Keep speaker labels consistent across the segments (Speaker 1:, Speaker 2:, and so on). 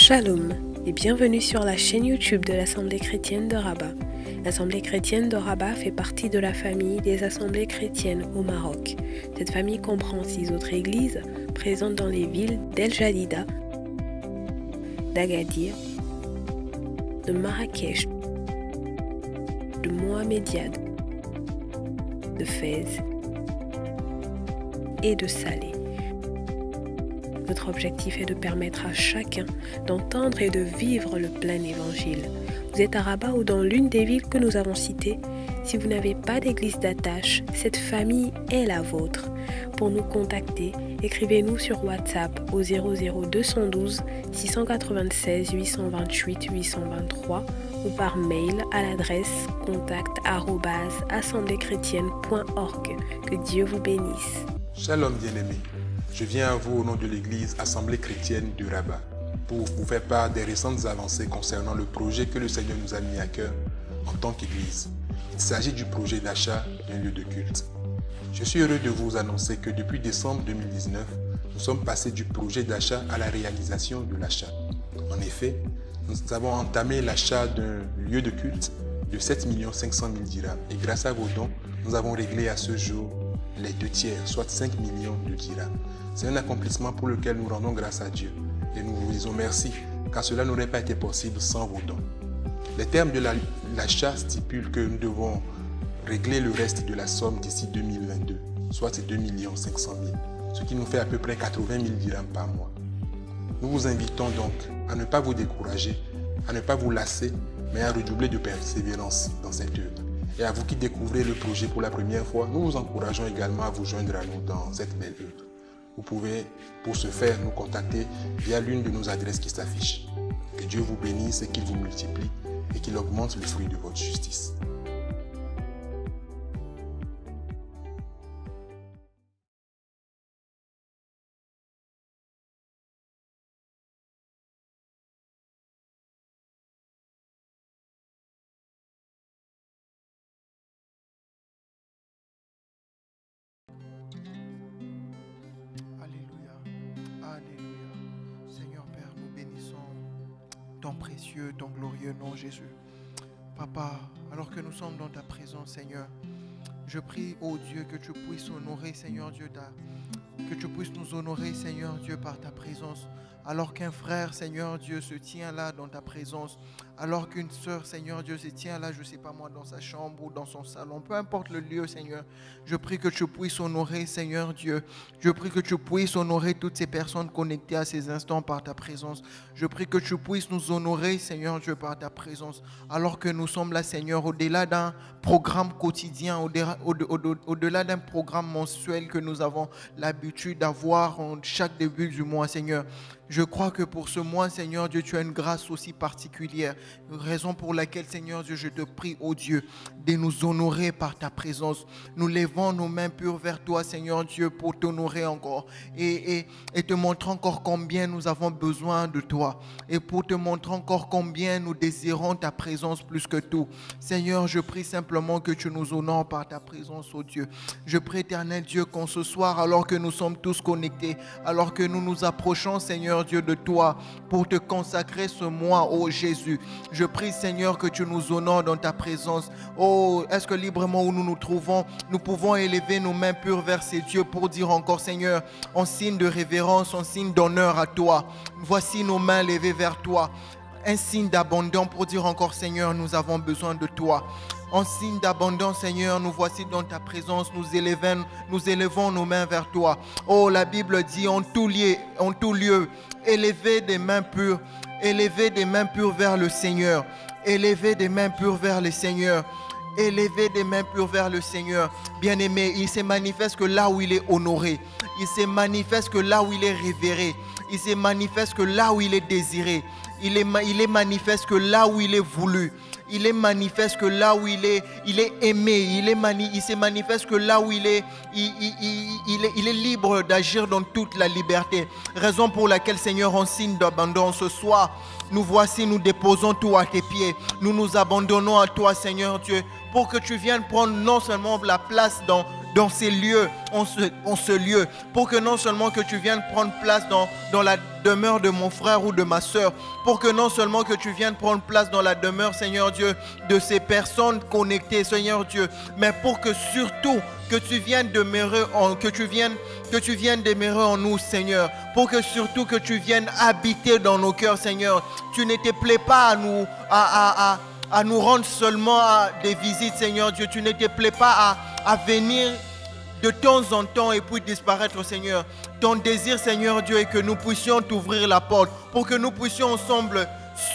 Speaker 1: Shalom et bienvenue sur la chaîne YouTube de l'Assemblée chrétienne de Rabat. L'Assemblée chrétienne de Rabat fait partie de la famille des assemblées chrétiennes au Maroc. Cette famille comprend 6 autres églises présentes dans les villes d'El Jadida, d'Agadir, de Marrakech, de Mohamediad, de Fès et de Salé. Notre objectif est de permettre à chacun d'entendre et de vivre le plein évangile. Vous êtes à Rabat ou dans l'une des villes que nous avons citées. Si vous n'avez pas d'église d'attache, cette famille est la vôtre. Pour nous contacter, écrivez-nous sur WhatsApp au 00212 696 828 823 ou par mail à l'adresse contact@assembléchrétienne.org. Que Dieu vous bénisse.
Speaker 2: Shalom bien-aimés, je viens à vous au nom de l'église Assemblée chrétienne de Rabat pour vous faire part des récentes avancées concernant le projet que le Seigneur nous a mis à cœur en tant qu'église. Il s'agit du projet d'achat d'un lieu de culte. Je suis heureux de vous annoncer que depuis décembre 2019, nous sommes passés du projet d'achat à la réalisation de l'achat. En effet, nous avons entamé l'achat d'un lieu de culte de 7 500 000 dirhams et grâce à vos dons, nous avons réglé à ce jour les 2 tiers, soit 5 millions de dirhams. C'est un accomplissement pour lequel nous rendons grâce à Dieu et nous vous disons merci car cela n'aurait pas été possible sans vos dons. Les termes de l'achat stipulent que nous devons régler le reste de la somme d'ici 2022, soit ces 2 500 000, ce qui nous fait à peu près 80 000 dirhams par mois. Nous vous invitons donc à ne pas vous décourager, à ne pas vous lasser, mais à redoubler de persévérance dans cette œuvre. Et à vous qui découvrez le projet pour la première fois, nous vous encourageons également à vous joindre à nous dans cette belle œuvre. Vous pouvez, pour ce faire, nous contacter via l'une de nos adresses qui s'affichent. Que Dieu vous bénisse et qu'il vous multiplie et qu'il augmente le fruit de votre justice.
Speaker 3: Ton précieux, ton glorieux nom, Jésus. Papa, alors que nous sommes dans ta présence, Seigneur, je prie, ô Dieu, que tu puisses honorer, Seigneur Dieu, que tu puisses nous honorer, Seigneur Dieu, par ta présence. Alors qu'un frère, Seigneur Dieu, se tient là dans ta présence, alors qu'une sœur, Seigneur Dieu, se tient là, je ne sais pas moi, dans sa chambre ou dans son salon, peu importe le lieu, Seigneur, je prie que tu puisses honorer, Seigneur Dieu. Je prie que tu puisses honorer toutes ces personnes connectées à ces instants par ta présence. Je prie que tu puisses nous honorer, Seigneur Dieu, par ta présence, alors que nous sommes là, Seigneur, au-delà d'un programme quotidien, au-delà d'un programme mensuel que nous avons l'habitude d'avoir en chaque début du mois, Seigneur. Je crois que pour ce mois, Seigneur Dieu, tu as une grâce aussi particulière. Raison pour laquelle, Seigneur Dieu, je te prie, ô Dieu, de nous honorer par ta présence. Nous levons nos mains pures vers toi, Seigneur Dieu, pour t'honorer encore. Et te montrer encore combien nous avons besoin de toi. Et pour te montrer encore combien nous désirons ta présence plus que tout. Seigneur, je prie simplement que tu nous honores par ta présence, ô Dieu. Je prie, éternel Dieu, qu'en ce soir, alors que nous sommes tous connectés, alors que nous nous approchons, Seigneur Dieu, de toi pour te consacrer ce mois, ô Jésus. Je prie, Seigneur, que tu nous honores dans ta présence. Oh, est-ce que librement où nous nous trouvons, nous pouvons élever nos mains pures vers ces dieux pour dire encore, Seigneur, en signe de révérence, en signe d'honneur à toi. Voici nos mains levées vers toi. Un signe d'abandon pour dire encore, Seigneur, nous avons besoin de toi. En signe d'abandon, Seigneur, nous voici dans ta présence, nous élevons nos mains vers toi. Oh, la Bible dit en tout lieu, élevez des mains pures vers le Seigneur. Élevez des mains pures vers le Seigneur. Élevez des mains pures vers le Seigneur. Bien-aimé, il se manifeste que là où il est honoré, il se manifeste que là où il est révéré, il se manifeste que là où il est désiré, il est manifeste que là où il est voulu. Il est manifeste que là où il est aimé, il se manifeste que là où il est libre d'agir dans toute la liberté. Raison pour laquelle, Seigneur, en signe d'abandon ce soir, nous voici, nous déposons tout à tes pieds. Nous nous abandonnons à toi, Seigneur Dieu, pour que tu viennes prendre non seulement la place dans dans ces lieux, en ce lieu, pour que non seulement que tu viennes prendre place dans la demeure de mon frère ou de ma soeur, pour que non seulement que tu viennes prendre place dans la demeure, Seigneur Dieu, de ces personnes connectées, Seigneur Dieu, mais pour que surtout que tu viennes demeurer en nous, Seigneur, pour que surtout que tu viennes habiter dans nos cœurs, Seigneur. Tu ne te plais pas à nous rendre seulement à des visites, Seigneur Dieu. Tu ne te plais pas à venir de temps en temps et puis disparaître, Seigneur. Ton désir, Seigneur Dieu, est que nous puissions t'ouvrir la porte pour que nous puissions ensemble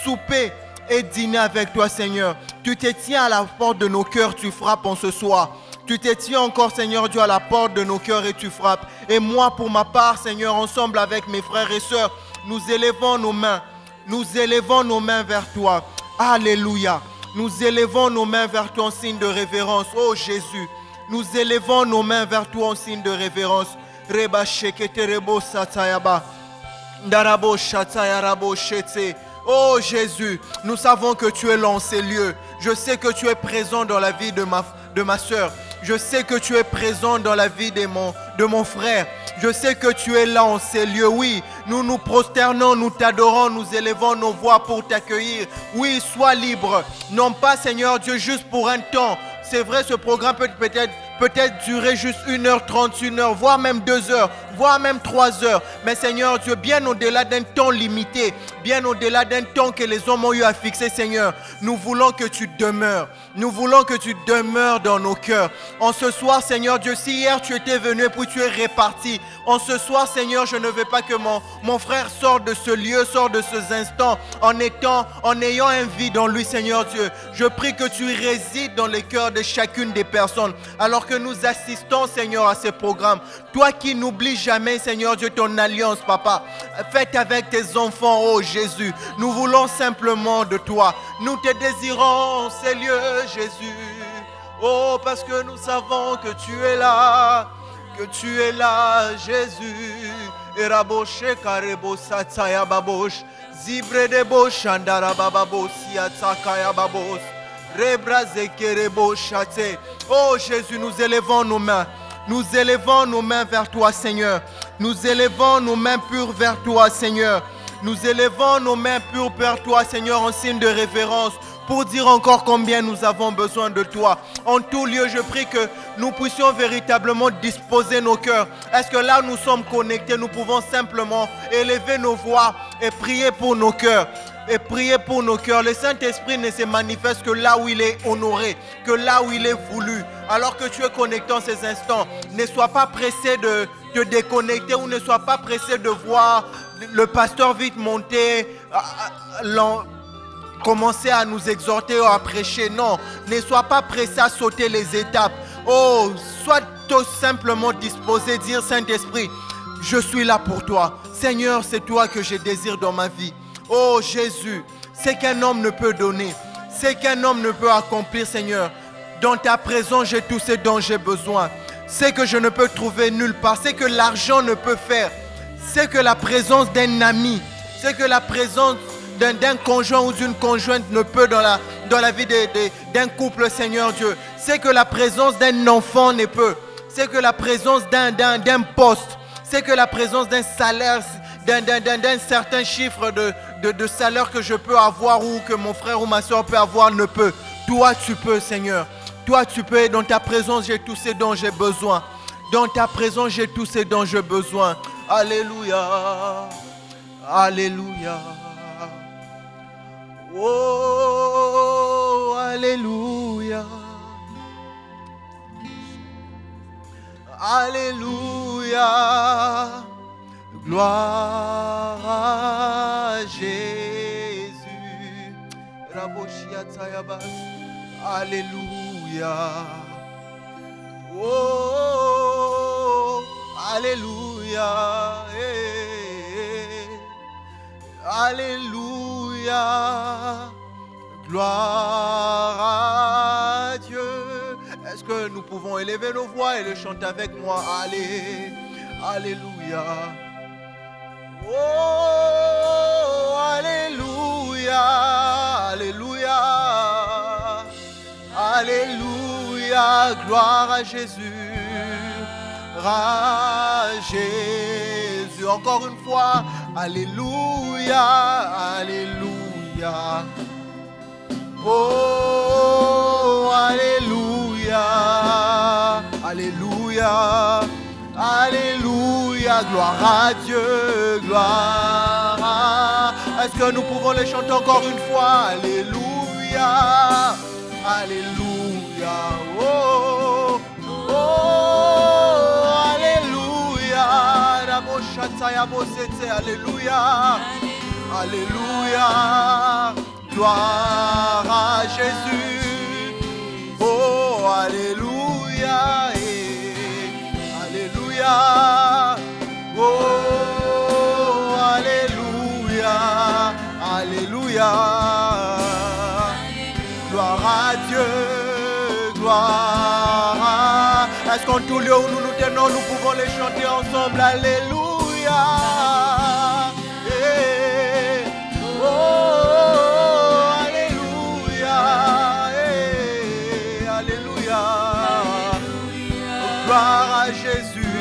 Speaker 3: souper et dîner avec toi, Seigneur. Tu te tiens à la porte de nos cœurs, tu frappes en ce soir. Tu te tiens encore, Seigneur Dieu, à la porte de nos cœurs et tu frappes. Et moi, pour ma part, Seigneur, ensemble avec mes frères et sœurs, nous élevons nos mains. Nous élevons nos mains vers toi. Alléluia. Nous élevons nos mains vers toi en signe de révérence. Oh Jésus, nous élevons nos mains vers toi en signe de révérence. Reba shekete rebo satayaba. Darabo shatayarabo shete. Oh Jésus, nous savons que tu es là en ces lieux. Je sais que tu es présent dans la vie de ma soeur. Je sais que tu es présent dans la vie de mon frère. Je sais que tu es là en ces lieux. Oui, nous nous prosternons, nous t'adorons, nous élevons nos voix pour t'accueillir. Oui, sois libre. Non pas, Seigneur Dieu, juste pour un temps. C'est vrai, ce programme peut peut-être durer juste 1h30, 1h, voire même 2 heures, voire même 3 heures. Mais Seigneur Dieu, bien au-delà d'un temps limité, bien au-delà d'un temps que les hommes ont eu à fixer, Seigneur, nous voulons que tu demeures. Nous voulons que tu demeures dans nos cœurs. En ce soir, Seigneur Dieu, si hier tu étais venu et puis tu es reparti, en ce soir, Seigneur, je ne veux pas que mon frère sorte de ce lieu, sorte de ces instants en ayant un vide en lui, Seigneur Dieu. Je prie que tu résides dans les cœurs de chacune des personnes alors que nous assistons, Seigneur, à ces programmes. Toi qui n'oublies jamais, Seigneur Dieu, ton alliance, Papa, faite avec tes enfants, oh Jésus. Nous voulons simplement de toi. Nous te désirons, ces lieux, Jésus. Oh, parce que nous savons que tu es là. Que tu es là, Jésus. Eraboche karebo sataya babosh. Zibre de bosh andara bababos yatsakaya babos. Rebraze kerebo chate. Oh Jésus, nous élevons nos mains. Nous élevons nos mains vers toi, Seigneur. Nous élevons nos mains pures vers toi, Seigneur. Nous élevons nos mains pures vers toi, Seigneur, en signe de révérence, pour dire encore combien nous avons besoin de toi. En tout lieu, je prie que nous puissions véritablement disposer nos cœurs. Est-ce que là où nous sommes connectés, nous pouvons simplement élever nos voix et prier pour nos cœurs? Et prier pour nos cœurs. Le Saint-Esprit ne se manifeste que là où il est honoré, que là où il est voulu. Alors que tu es connecté en ces instants, ne sois pas pressé de te déconnecter ou ne sois pas pressé de voir le pasteur vite monter, commencer à nous exhorter ou à prêcher. Non, ne sois pas pressé à sauter les étapes. Oh, sois tout simplement disposé, dire Saint-Esprit, je suis là pour toi. Seigneur, c'est toi que je désire dans ma vie. Oh Jésus, c'est qu'un homme ne peut donner, c'est qu'un homme ne peut accomplir, Seigneur. Dans ta présence, j'ai tout ce dont j'ai besoin. C'est que je ne peux trouver nulle part, c'est que l'argent ne peut faire. C'est que la présence d'un ami, c'est que la présence d'un conjoint ou d'une conjointe ne peut dans la vie d'un couple, Seigneur Dieu. C'est que la présence d'un enfant ne peut. C'est que la présence d'un poste, c'est que la présence d'un salaire, d'un certain chiffre de salaire que je peux avoir ou que mon frère ou ma soeur peut avoir ne peut. Toi, tu peux, Seigneur. Toi, tu peux. Et dans ta présence, j'ai tout ce dont j'ai besoin. Dans ta présence, j'ai tout ce dont j'ai besoin. Alléluia. Alléluia. Oh, Alléluia. Alléluia. Gloire à Jésus. Alléluia. Oh, Alléluia. Alléluia. Gloire à Dieu. Est-ce que nous pouvons élever nos voix et le chanter avec moi? Allez. Alléluia. Oh, Alléluia, Alléluia, Alléluia, gloire à Jésus. à Jésus. Encore une fois, alléluia, alléluia. Oh, alléluia, alléluia, alléluia, gloire à Dieu, gloire à... Est-ce que nous pouvons les chanter encore une fois? Alléluia, alléluia, oh, oh, alléluia, alléluia, alléluia, gloire à Jésus, oh, alléluia, alléluia, oh, alléluia, alléluia, gloire à Dieu, gloire à... Est-ce qu'en tout lieu où nous nous tenons, nous pouvons les chanter ensemble, alléluia, oh, alléluia, alléluia, gloire à Jésus,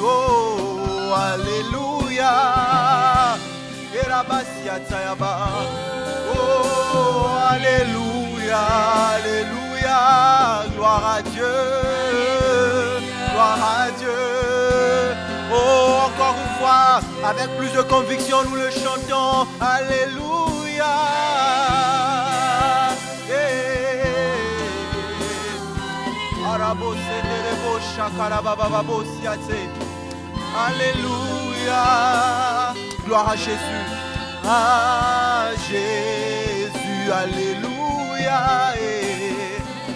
Speaker 3: oh, alléluia, oh, alléluia, alléluia, gloire à Dieu, gloire à Dieu. Oh, encore une fois, avec plus de conviction, nous le chantons, alléluia. Alléluia, gloire à Jésus, alléluia,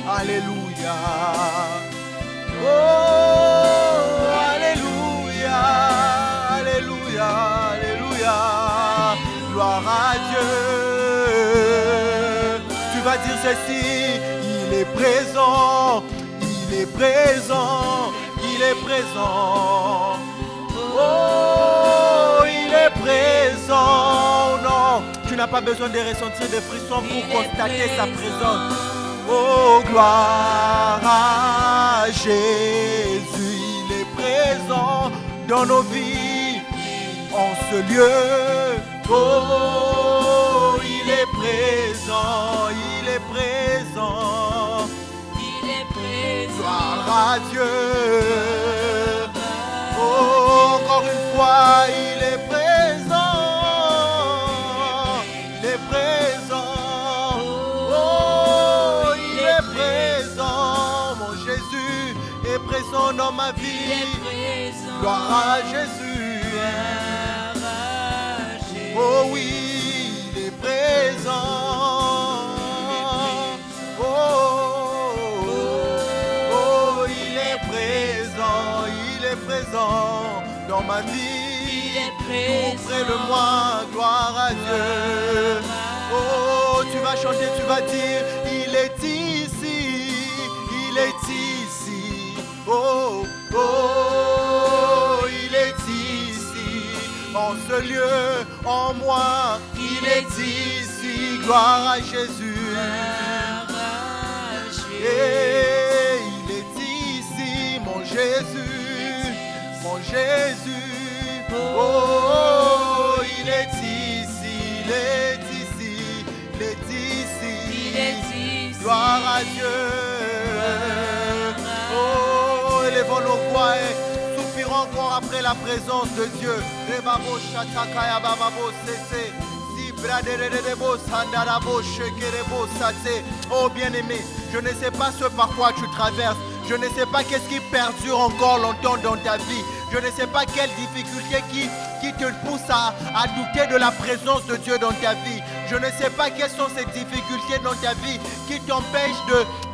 Speaker 3: alléluia, oh, alléluia, alléluia, alléluia, gloire à Dieu. Tu vas dire ceci, il est présent, il est présent, il est présent. Oh, il est présent. Non, tu n'as pas besoin de ressentir des frissons pour constater sa présence. Oh, gloire à Jésus, il est présent dans nos vies, en ce lieu. Oh, il est présent, il est présent, il est présent. Gloire à Dieu. Oh, encore une fois, il est présent, il est présent, oh, il est présent, mon Jésus est présent dans ma vie, gloire à Jésus, oh oui, il est présent, oh, il est présent dans ma vie, tout près de moi, gloire à Dieu. Oh, tu vas chanter, tu vas dire, il est ici, il est ici. Oh, oh, il est ici, en ce lieu, en moi, il est ici, gloire à Jésus. Et il est ici, mon Jésus, mon Jésus. Oh, il est ici, il est ici, il est ici, gloire à Dieu. Oh, élevons nos voix et soupirons encore après la présence de Dieu. Oh bien-aimé, je ne sais pas ce par quoi tu traverses. Je ne sais pas qu'est-ce qui perdure encore longtemps dans ta vie. Je ne sais pas quelle difficulté qui te pousse à douter de la présence de Dieu dans ta vie. Je ne sais pas quelles sont ces difficultés dans ta vie qui t'empêchent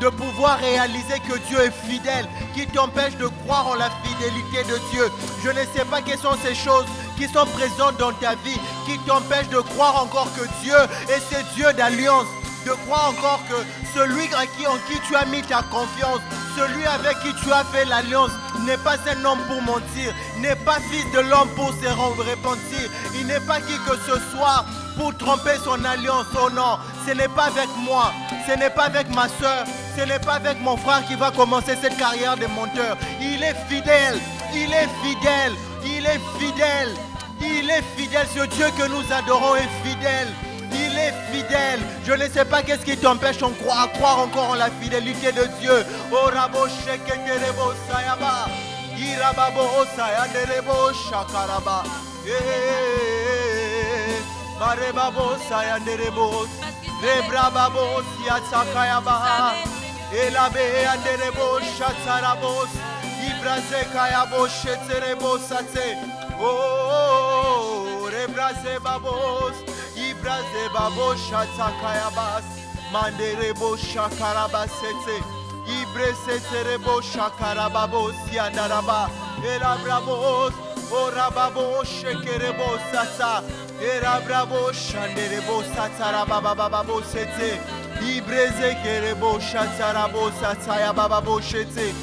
Speaker 3: de pouvoir réaliser que Dieu est fidèle, qui t'empêchent de croire en la fidélité de Dieu. Je ne sais pas quelles sont ces choses qui sont présentes dans ta vie, qui t'empêchent de croire encore que Dieu est ce Dieu d'alliance, de croire encore que celui en qui tu as mis ta confiance, celui avec qui tu as fait l'alliance, n'est pas un homme pour mentir, n'est pas fils de l'homme pour se repentir, il n'est pas qui que ce soit pour tromper son alliance. Oh non, ce n'est pas avec moi, ce n'est pas avec ma soeur, ce ce n'est pas avec mon frère qui va commencer cette carrière de monteur. Il est fidèle, il est fidèle, il est fidèle. Il est fidèle, ce Dieu que nous adorons est fidèle. Il est fidèle. Je ne sais pas qu'est-ce qui t'empêche à croire encore en la fidélité de Dieu. Oh rabo sheketerebo sayaba. Irababo sayanderebo shakaraba. Marebabo sayanderebo. Rebrababo siatsakayaba. Elabe anderebo shatsarabos. Ibraze kayabo sheterebo satse. Oh, rebraze babos, ibraze babos, shatakayabas, manderebo shakarabasete, ibreseterebo shakarababos, yandaraba, elabrabos, orababo shekerebo sata, erabrabo shanderebo satarababababo sete, ibreze kerebo shatarabo satayabababo shete.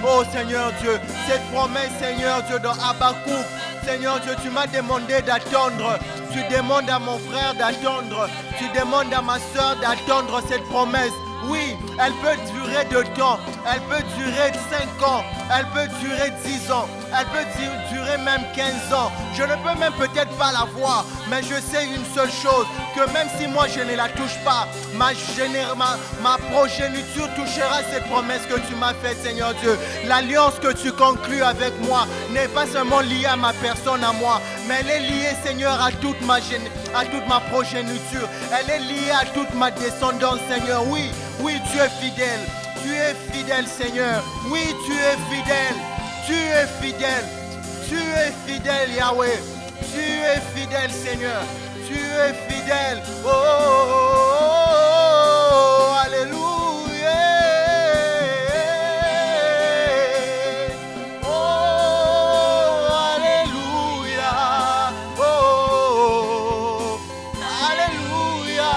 Speaker 3: Oh Seigneur Dieu, cette promesse Seigneur Dieu dans Habakkuk, Seigneur Dieu, tu m'as demandé d'attendre. Tu demandes à mon frère d'attendre. Tu demandes à ma soeur d'attendre cette promesse. Oui, elle peut durer de temps. Elle peut durer 5 ans. Elle peut durer 10 ans. Elle peut durer même 15 ans. Je ne peux même peut-être pas la voir. Mais je sais une seule chose. Que même si moi je ne la touche pas, ma progéniture touchera cette promesse que tu m'as faite, Seigneur Dieu. L'alliance que tu conclus avec moi n'est pas seulement liée à ma personne, à moi. Mais elle est liée, Seigneur, à toute ma progéniture. Elle est liée à toute ma descendance, Seigneur. Oui, oui, tu es fidèle. Tu es fidèle, Seigneur. Oui, tu es fidèle. Tu es fidèle. Tu es fidèle, Yahweh. Tu es fidèle, Seigneur. Tu es fidèle. Oh, oh, oh, oh, alléluia. Oh, alléluia. Oh, alléluia.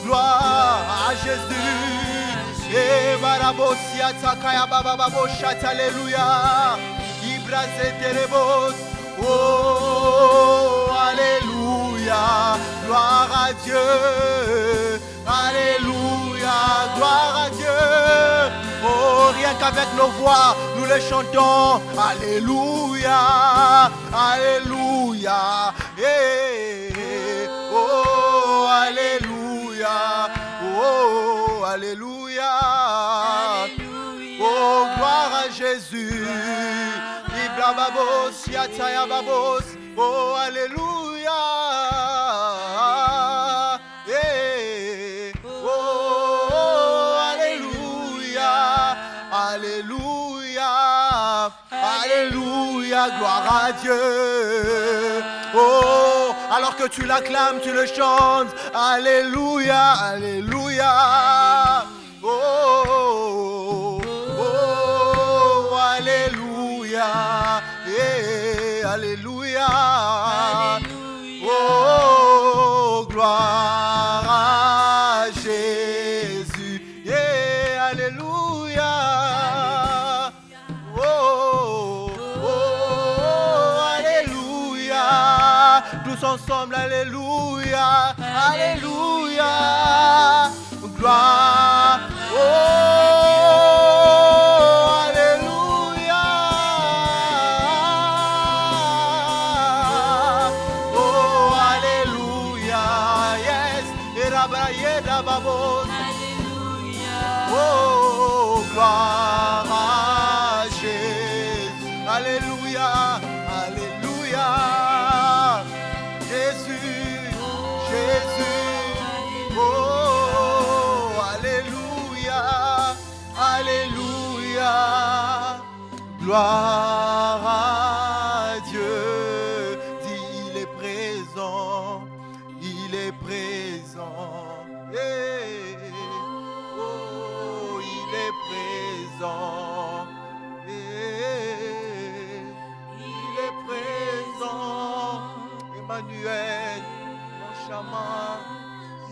Speaker 3: Gloire à Jésus. Et barabosia takaya bababo chat, alléluia. Ibrase terebos. Oh, alléluia, gloire à Dieu, alléluia, gloire à Dieu. Oh, rien qu'avec nos voix, nous le chantons, alléluia, alléluia, oh, alléluia, oh, alléluia, oh, gloire à Jésus. Babos, yataya babos, oh alléluia, oh alléluia, alléluia, alléluia, gloire à Dieu. Oh, alors que tu l'acclames, tu le chantes, alléluia, alléluia, oh, oh, alléluia. Alléluia, oh, gloire à Jésus, alléluia, oh, oh, alléluia, tous ensemble, alléluia, alléluia, gloire, oh. Oh, gloire à Jésus. Alléluia, alléluia. Jésus, Jésus. Oh, alléluia, alléluia. Gloire à Dieu. Dis, il est présent. Il est présent. Oh, il est présent. Il est présent. Emmanuel, mon chaman.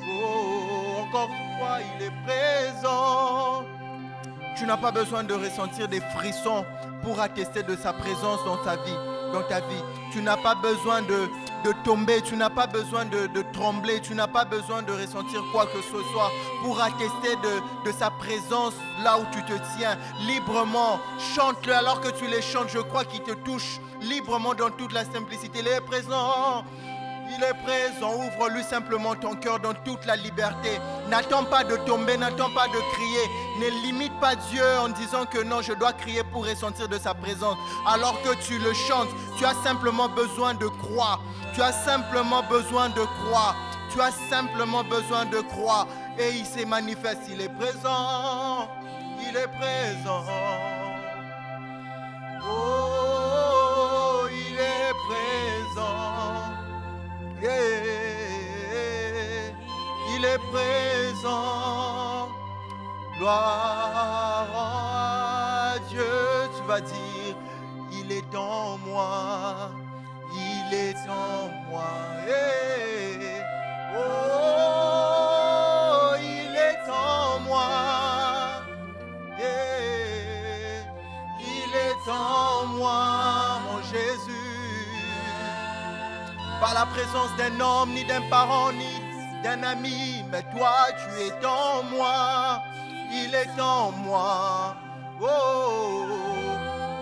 Speaker 3: Oh, encore une fois, il est présent. Tu n'as pas besoin de ressentir des frissons pour attester de sa présence dans ta vie. Tu n'as pas besoin de tomber, tu n'as pas besoin de trembler, tu n'as pas besoin de ressentir quoi que ce soit pour attester de sa présence là où tu te tiens. Librement, chante-le alors que tu les chantes, je crois qu'il te touche librement dans toute la simplicité. Il est présent. Il est présent, ouvre-lui simplement ton cœur dans toute la liberté. N'attends pas de tomber, n'attends pas de crier. Ne limite pas Dieu en disant que non, je dois crier pour ressentir de sa présence. Alors que tu le chantes, tu as simplement besoin de croire. Tu as simplement besoin de croire. Tu as simplement besoin de croire. Et il se manifeste, il est présent. Il est présent. Oh, il est présent. Yeah. Il est présent. Gloire à Dieu. Tu vas dire, il est en moi. Il est en moi. Yeah. Oh, il est en moi. Yeah. Il est en moi, mon Jésus. Pas la présence d'un homme, ni d'un parent, ni d'un ami, mais toi, tu es en moi, il est en moi. Oh,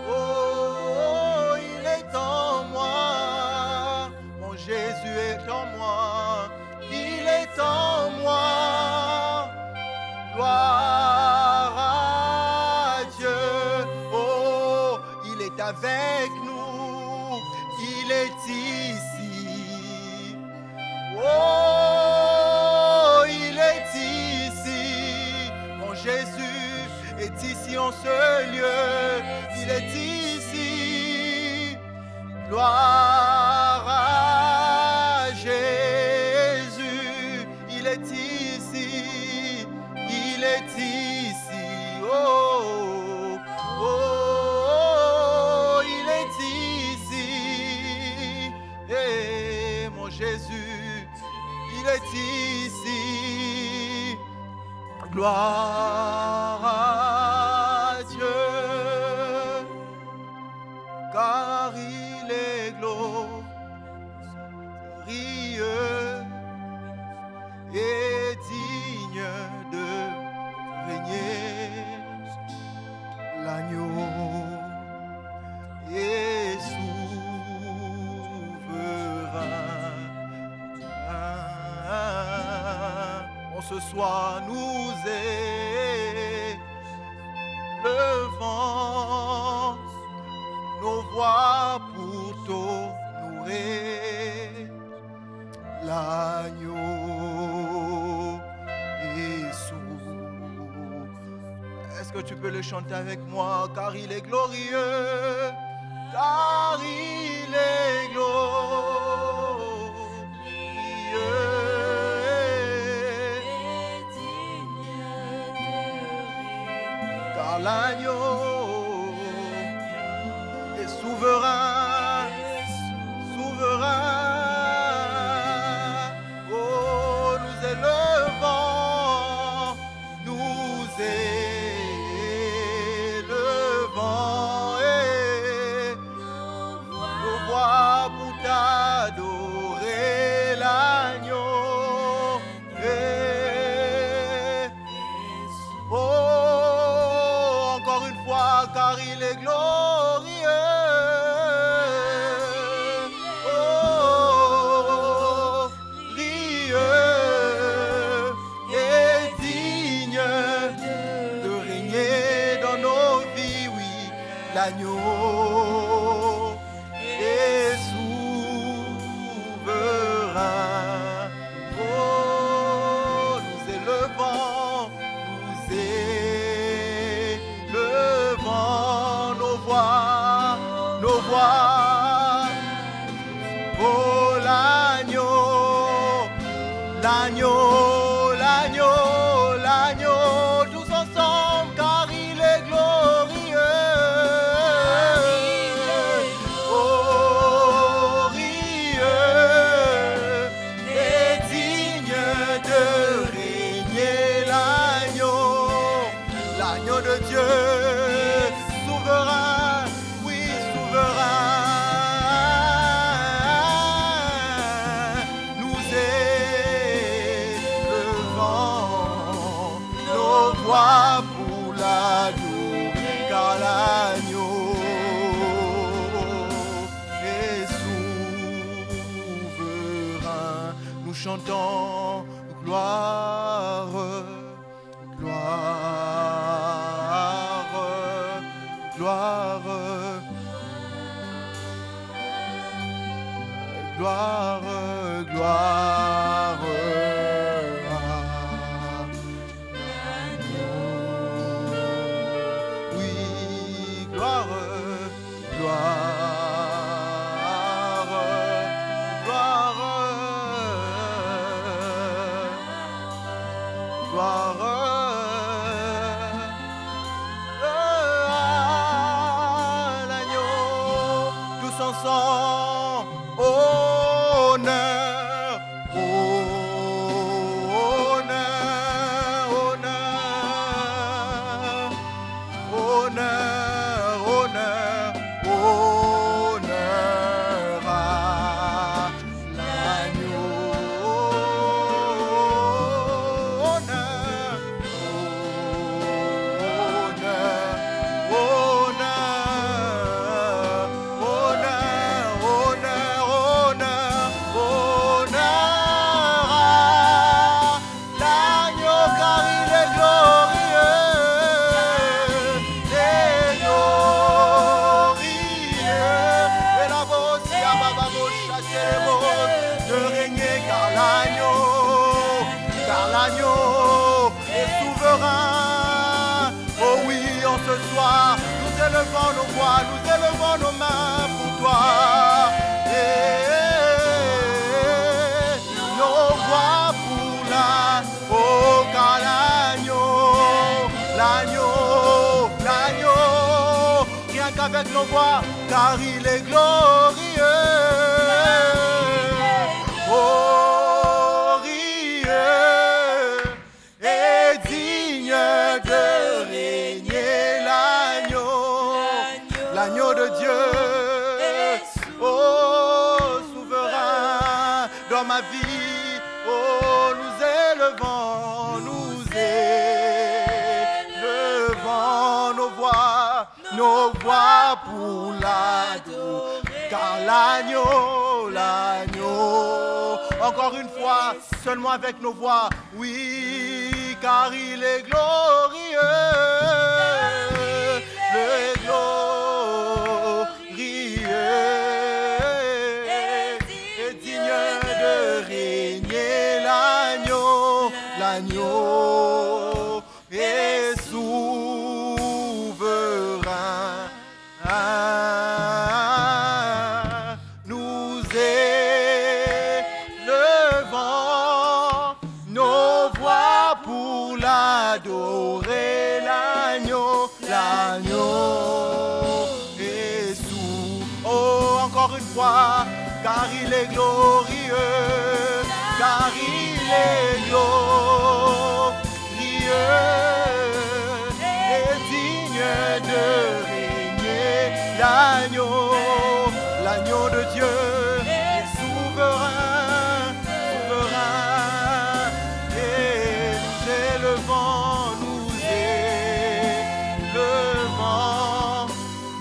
Speaker 3: oh, oh, il est en moi, mon Jésus est en moi, il est en moi. Gloire à Dieu, oh, il est avec nous, il est ici. Oh, il est ici, mon Jésus est ici en ce lieu, il est ici, gloire à Jésus, il est ici, il est ici, oh, oh, il est ici, et mon Jésus. Il est ici, gloire à Dieu, car il est glorieux et digne de régner. L'agneau est souverain. Ce soir nous élevons nos voix pour t'honorer. L'agneau est sourd. Est-ce que tu peux le chanter avec moi? Car il est glorieux, car il est glorieux. L'agneau est souverain, souverain. Oh, nous élevons, nous élevons et nos voix pour t'adorer l'agneau. Car il est glorieux, chantons gloire, gloire, gloire, gloire, gloire. Oui, gloire, gloire, gloire, gloire à l'agneau. Tous ensemble, honneur, honneur, honneur, honneur, honneur, honneur à l'agneau. Honneur, de régner car l'agneau est souverain. Oh oui, en ce soir, nous élevons nos voix, nous élevons nos mains pour toi. Et nos voix pour la, oh car l'agneau, rien qu'avec nos voix, car il est glorieux. Glorieux et digne de régner l'agneau de Dieu. Oh, souverain dans ma vie, oh, nous élevons nos voix pour l'adorer, car l'agneau, encore une fois, seulement avec nos voix, oui, car il est glorieux, le glorieux et digne de régner l'agneau est souverain. Nous élevons nos voix pour l'adorer, l'agneau est sous. Oh, encore une fois, car il est glorieux, car il est glorieux et digne de régner l'agneau de Dieu est souverain, et nous élevons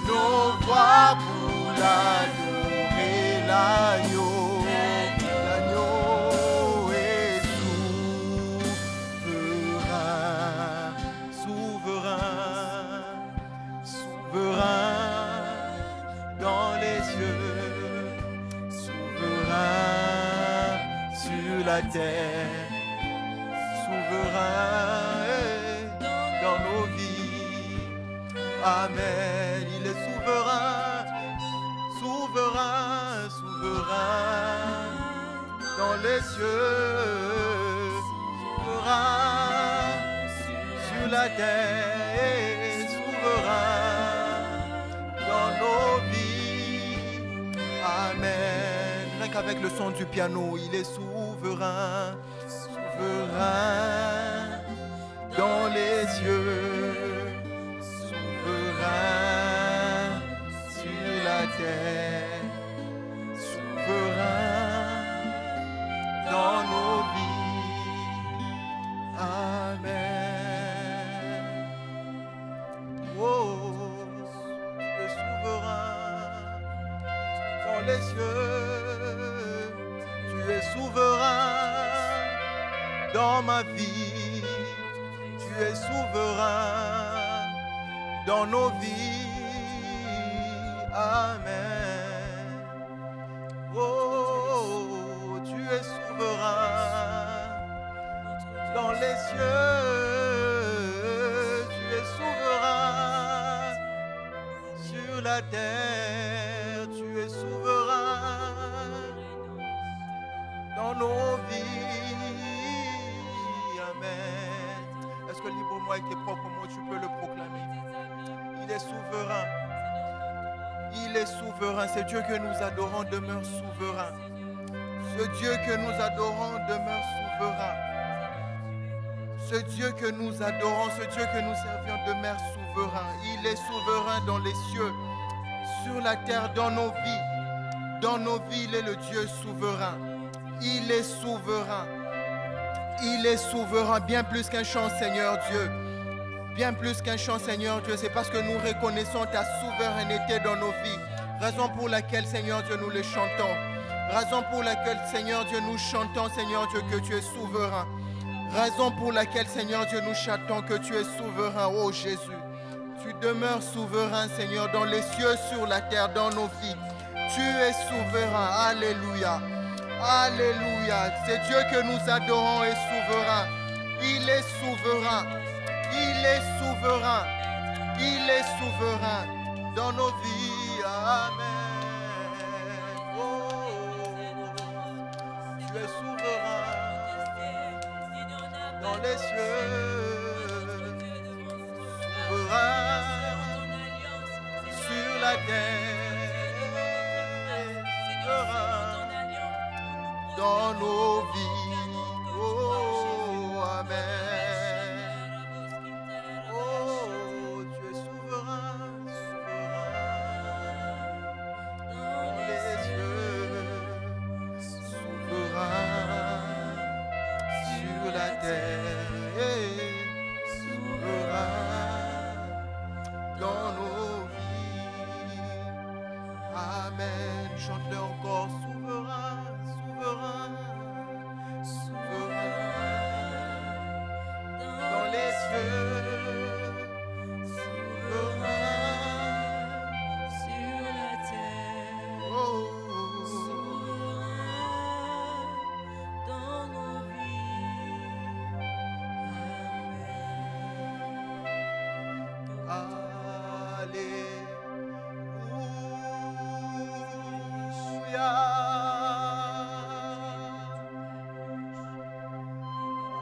Speaker 3: nos voix pour l'adorer, l'agneau est souverain dans les cieux, souverain sur la terre, souverain dans nos vies. Amen. Il est souverain dans les cieux, souverain sur la terre, souverain dans nos vies. Amen. Rien qu'avec le son du piano, il est souverain dans les cieux, souverain sur la terre, souverain dans nos vies. Amen. Oh, tu es souverain dans les cieux, tu es souverain dans ma vie. Tu es souverain dans nos vies. Amen. Oh, tu es souverain dans les cieux. Tu es souverain sur la terre. Tu es souverain dans nos vies. Amen. Est-ce que librement avec tes propres mots, tu peux le proclamer? Il est souverain. Il est souverain. C'est Dieu que nous adorons demeure souverain. Ce Dieu que nous adorons demeure souverain. Ce Dieu que nous adorons, ce Dieu que nous servions demeure souverain. Il est souverain dans les cieux, sur la terre, dans nos vies. Dans nos vies, il est le Dieu souverain. Il est souverain. Il est souverain, bien plus qu'un chant, Seigneur Dieu. Bien plus qu'un chant, Seigneur Dieu, c'est parce que nous reconnaissons ta souveraineté dans nos vies. Raison pour laquelle, Seigneur Dieu, nous le chantons. Raison pour laquelle, Seigneur Dieu, nous chantons, Seigneur Dieu, que tu es souverain. Raison pour laquelle, Seigneur Dieu, nous chantons que tu es souverain, ô Jésus. Tu demeures souverain, Seigneur, dans les cieux, sur la terre, dans nos vies. Tu es souverain. Alléluia. Alléluia. C'est Dieu que nous adorons et souverain. Il est souverain. Il est souverain. Il est souverain dans nos vies. Amen. Oh, tu es souverain dans les cieux. Souverain sur la terre. Souverain dans nos vies. Oh, amen. Oh, tu es souverain, souverain dans les cieux, souverain sur la terre, souverain dans nos vies. Amen. Chante-le encore, souverain, souverain, souverain dans les cieux, souverain sur la terre, oh, souverain dans nos vies. Amen.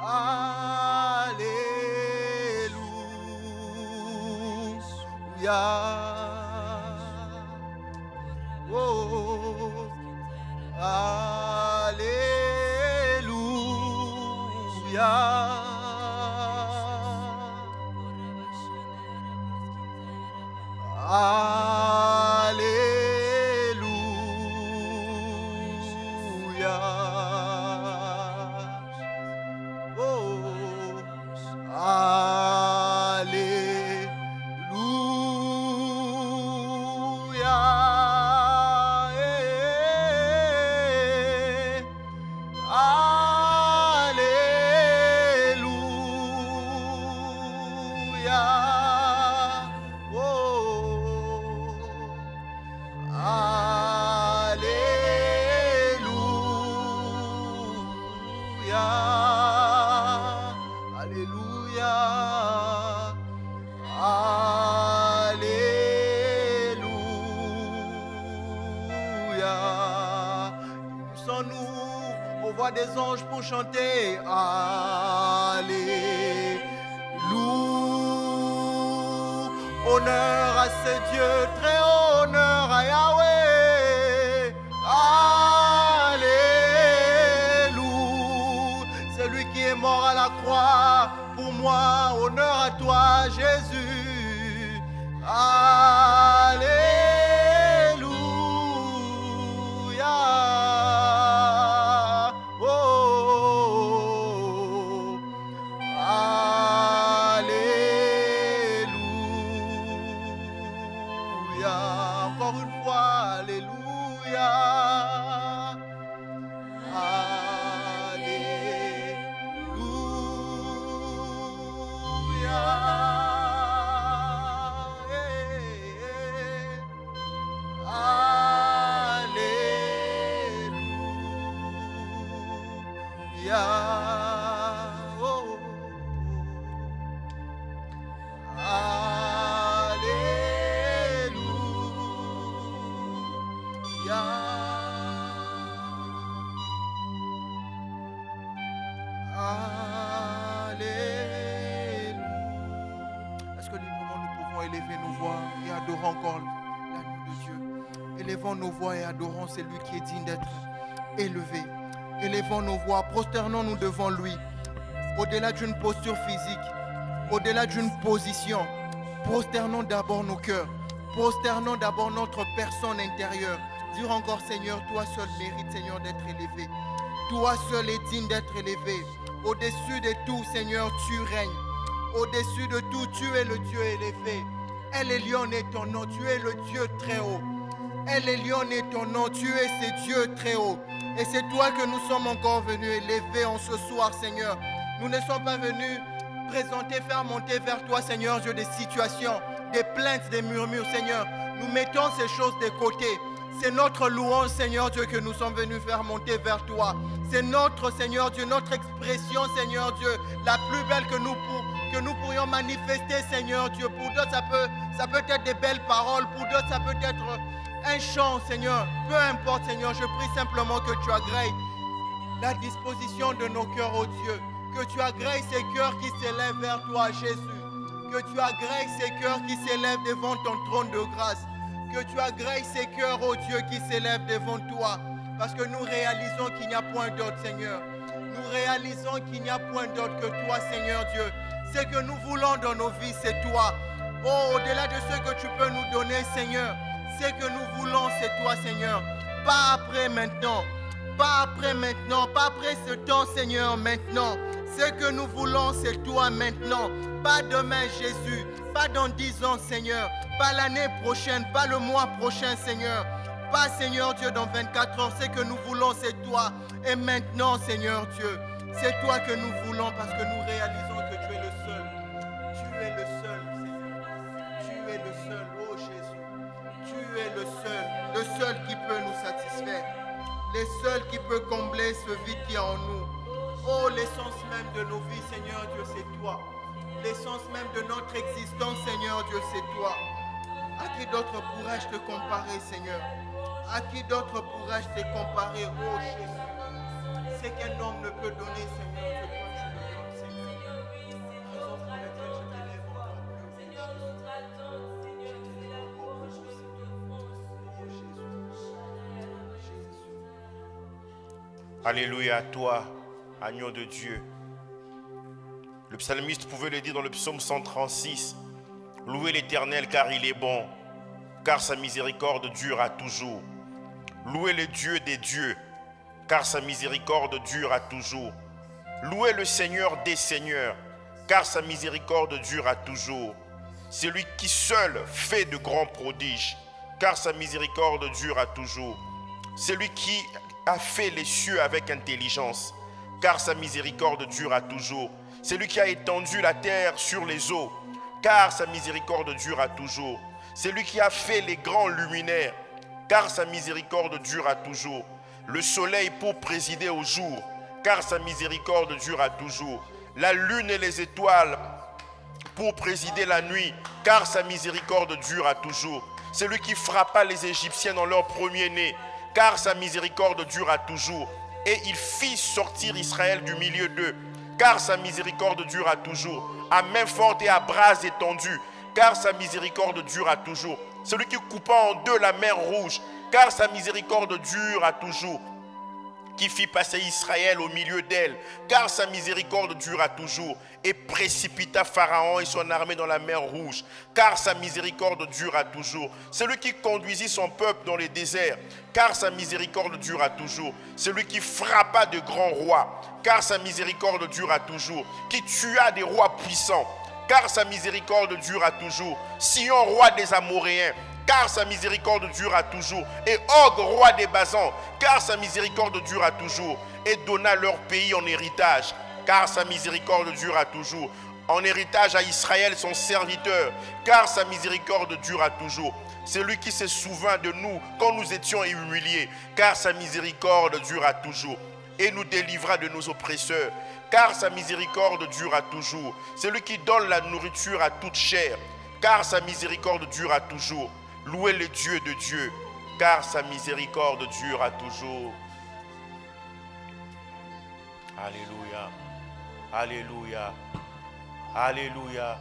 Speaker 3: Alléluia. Oh, alléluia. Alléluia. Oh, alléluia. Alléluia. Oh, alléluia. Alléluia. Alléluia. Poussons-nous aux voix des anges pour chanter. Alléluia. Honneur à ce Dieu, très haut honneur à Yahweh. Alléluia. C'est lui qui est mort à la croix pour moi. Honneur à toi, Jésus. Alléluia. Oh, alléluia. Encore Est-ce que librement nous pouvons élever nos voix et adorer encore l'agneau de Dieu? Élevons nos voix et adorons celui qui est digne d'être élevé. Élevons nos voix, prosternons-nous devant lui. Au-delà d'une posture physique, au-delà d'une position, prosternons d'abord nos cœurs. Prosternons d'abord notre personne intérieure. Dire encore, Seigneur, toi seul mérite, Seigneur, d'être élevé. Toi seul est digne d'être élevé. Au-dessus de tout, Seigneur, tu règnes. Au-dessus de tout, tu es le Dieu élevé. El Elyon est ton nom, tu es le Dieu très haut. El Elyon est ton nom, tu es ce Dieu très haut. Et c'est toi que nous sommes encore venus élever en ce soir, Seigneur. Nous ne sommes pas venus présenter, faire monter vers toi, Seigneur Dieu, des situations, des plaintes, des murmures, Seigneur. Nous mettons ces choses de côté. C'est notre louange, Seigneur Dieu, que nous sommes venus faire monter vers toi. C'est notre, Seigneur Dieu, notre expression, Seigneur Dieu, la plus belle que nous pourrions manifester, Seigneur Dieu. Pour d'autres, ça peut être des belles paroles. Pour d'autres, ça peut être un chant, Seigneur. Peu importe, Seigneur, je prie simplement que tu agrées la disposition de nos cœurs, oh Dieu. Que tu agrées ces cœurs qui s'élèvent vers toi, Jésus. Que tu agrées ces cœurs qui s'élèvent devant ton trône de grâce. Que tu agrées ces cœurs, oh Dieu, qui s'élèvent devant toi. Parce que nous réalisons qu'il n'y a point d'autre, Seigneur. Nous réalisons qu'il n'y a point d'autre que toi, Seigneur Dieu. Ce que nous voulons dans nos vies, c'est toi. Oh, au-delà de ce que tu peux nous donner, Seigneur. Ce que nous voulons, c'est toi, Seigneur. Pas après maintenant. Pas après maintenant. Pas après ce temps, Seigneur, maintenant. Ce que nous voulons, c'est toi maintenant. Pas demain, Jésus. Pas dans 10 ans, Seigneur. Pas l'année prochaine. Pas le mois prochain, Seigneur. Pas, Seigneur Dieu, dans 24 heures. Ce que nous voulons, c'est toi. Et maintenant, Seigneur Dieu, c'est toi que nous voulons parce que nous réalisons que tu es le seul. Tu es le seul, Seigneur. Tu es le seul, oh Jésus. Tu es le seul qui peut nous satisfaire. Le seul qui peut combler ce vide qui est en nous. Oh, l'essence même de nos vies, Seigneur Dieu, c'est toi. L'essence même de notre existence, Seigneur Dieu, c'est toi. À qui d'autre pourrais-je te comparer, Seigneur? À qui d'autre pourrais-je te comparer, oh Jésus? Ce qu'un homme ne peut donner, Seigneur, que toi tu le donnes, Seigneur. Raison pour laquelle je t'élève encore plus, oh Jésus. Oh Jésus.
Speaker 4: Alléluia à toi, agneau de Dieu. Le psalmiste pouvait le dire dans le psaume 136. Louez l'Éternel car il est bon, car sa miséricorde dure à toujours. Louez le Dieu des dieux, car sa miséricorde dure à toujours. Louez le Seigneur des seigneurs, car sa miséricorde dure à toujours. C'est lui qui seul fait de grands prodiges, car sa miséricorde dure à toujours. C'est lui qui a fait les cieux avec intelligence, car sa miséricorde dure à toujours. C'est lui qui a étendu la terre sur les eaux, car sa miséricorde dure à toujours. C'est lui qui a fait les grands luminaires, car sa miséricorde dure à toujours. Le soleil pour présider au jour, car sa miséricorde dure à toujours. La lune et les étoiles pour présider la nuit, car sa miséricorde dure à toujours. C'est lui qui frappa les Égyptiens dans leur premier-né, car sa miséricorde dure à toujours. Et il fit sortir Israël du milieu d'eux, car sa miséricorde dure à toujours. À main forte et à bras étendus, car sa miséricorde dure à toujours. Celui qui coupa en deux la mer rouge, car sa miséricorde dure à toujours. Qui fit passer Israël au milieu d'elle, car sa miséricorde dure à toujours. Et précipita Pharaon et son armée dans la mer rouge, car sa miséricorde dure à toujours. Celui qui conduisit son peuple dans les déserts, car sa miséricorde dure à toujours. Celui qui frappa de grands rois, car sa miséricorde dure à toujours. Qui tua des rois puissants, car sa miséricorde dure à toujours. Sion, roi des Amoréens, car sa miséricorde dure à toujours. Et Og, roi des Basans, car sa miséricorde dure à toujours. Et donna leur pays en héritage, car sa miséricorde dure à toujours. En héritage à Israël son serviteur, car sa miséricorde dure à toujours. C'est lui qui se souvint de nous quand nous étions humiliés, car sa miséricorde dure à toujours. Et nous délivra de nos oppresseurs, car sa miséricorde dure à toujours. C'est lui qui donne la nourriture à toute chair, car sa miséricorde dure à toujours. Louez le Dieu de Dieu, car sa miséricorde dure à toujours. Alléluia, alléluia, alléluia,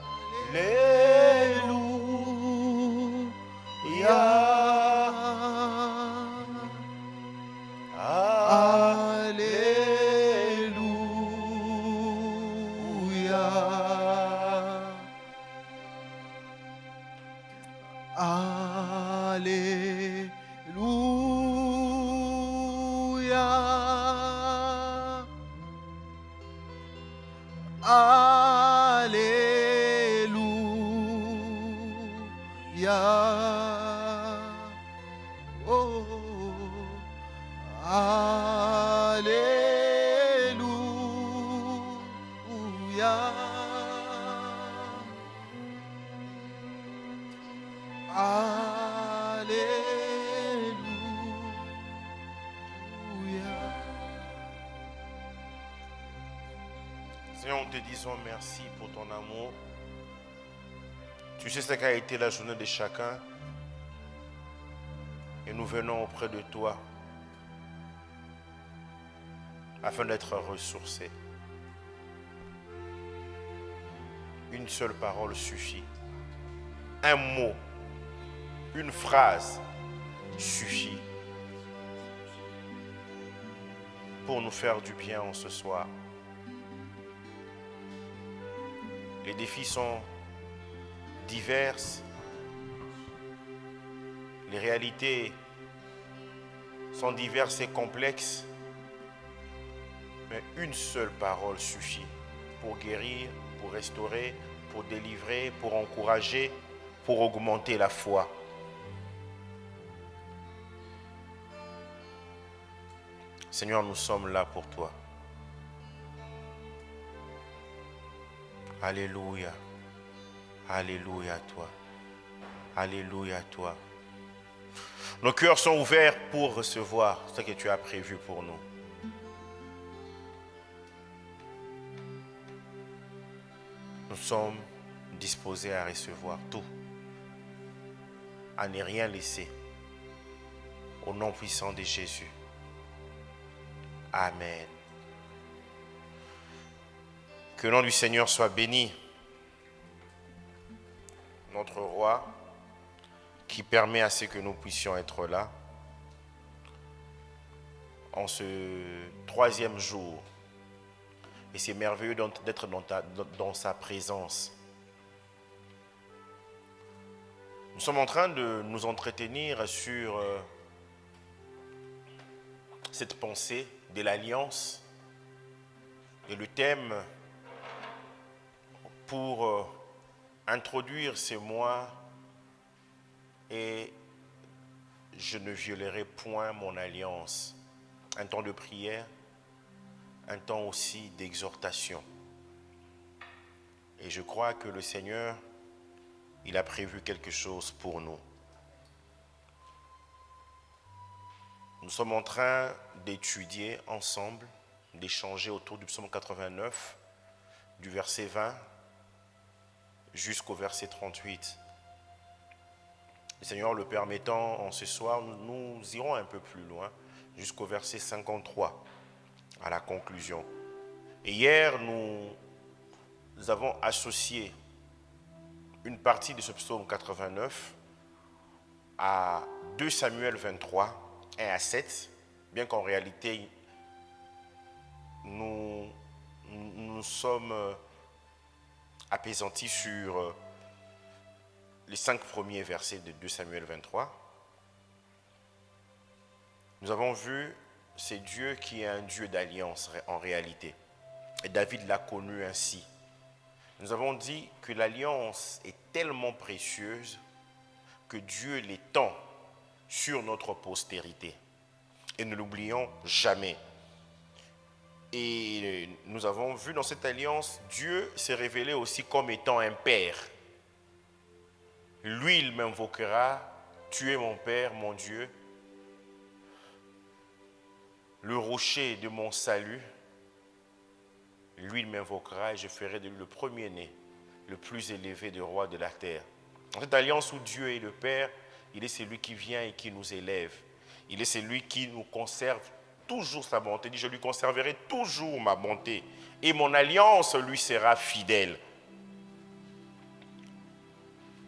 Speaker 4: Seigneur, nous te disons merci pour ton amour. Tu sais ce qu'a été la journée de chacun. Et nous venons auprès de toi afin d'être ressourcés. Une seule parole suffit. Un mot, une phrase suffit pour nous faire du bien en ce soir. Les défis sont diverses. Les réalités sont diverses et complexes. Mais une seule parole suffit pour guérir, pour restaurer, pour délivrer, pour encourager, pour augmenter la foi. Seigneur, nous sommes là pour toi. Alléluia. Alléluia à toi. Alléluia à toi. Nos cœurs sont ouverts pour recevoir ce que tu as prévu pour nous. Nous sommes disposés à recevoir tout, à ne rien laisser. Au nom puissant de Jésus. Amen. Que le nom du Seigneur soit béni. Notre roi, qui permet à ce que nous puissions être là, en ce 3e jour. Et c'est merveilleux d'être dans sa présence. Nous sommes en train de nous entretenir sur cette pensée de l'alliance. Et le thème pour introduire ces mois est « Je ne violerai point mon alliance ». Un temps de prière, un temps aussi d'exhortation. Et je crois que le Seigneur, il a prévu quelque chose pour nous. Nous sommes en train d'étudier ensemble, d'échanger autour du psaume 89, du verset 20 jusqu'au verset 38. Le Seigneur le permettant, en ce soir, nous irons un peu plus loin, jusqu'au verset 53, à la conclusion. Et hier, nous avons associé une partie de ce psaume 89 à 2 Samuel 23, 1 à 7, bien qu'en réalité, nous sommes apaisantis sur les 5 premiers versets de 2 Samuel 23. Nous avons vu, c'est Dieu qui est un Dieu d'alliance en réalité. Et David l'a connu ainsi. Nous avons dit que l'alliance est tellement précieuse que Dieu l'étend sur notre postérité. Et ne l'oublions jamais. Et nous avons vu dans cette alliance, Dieu s'est révélé aussi comme étant un père. Lui, il m'invoquera, tu es mon père, mon Dieu, le rocher de mon salut. Lui, il m'invoquera et je ferai de lui le premier-né, le plus élevé des rois de la terre. Dans cette alliance où Dieu est le Père, Il est celui qui vient et qui nous élève. Il est celui qui nous conserve toujours sa bonté. Il dit, je lui conserverai toujours ma bonté. Et mon alliance lui sera fidèle.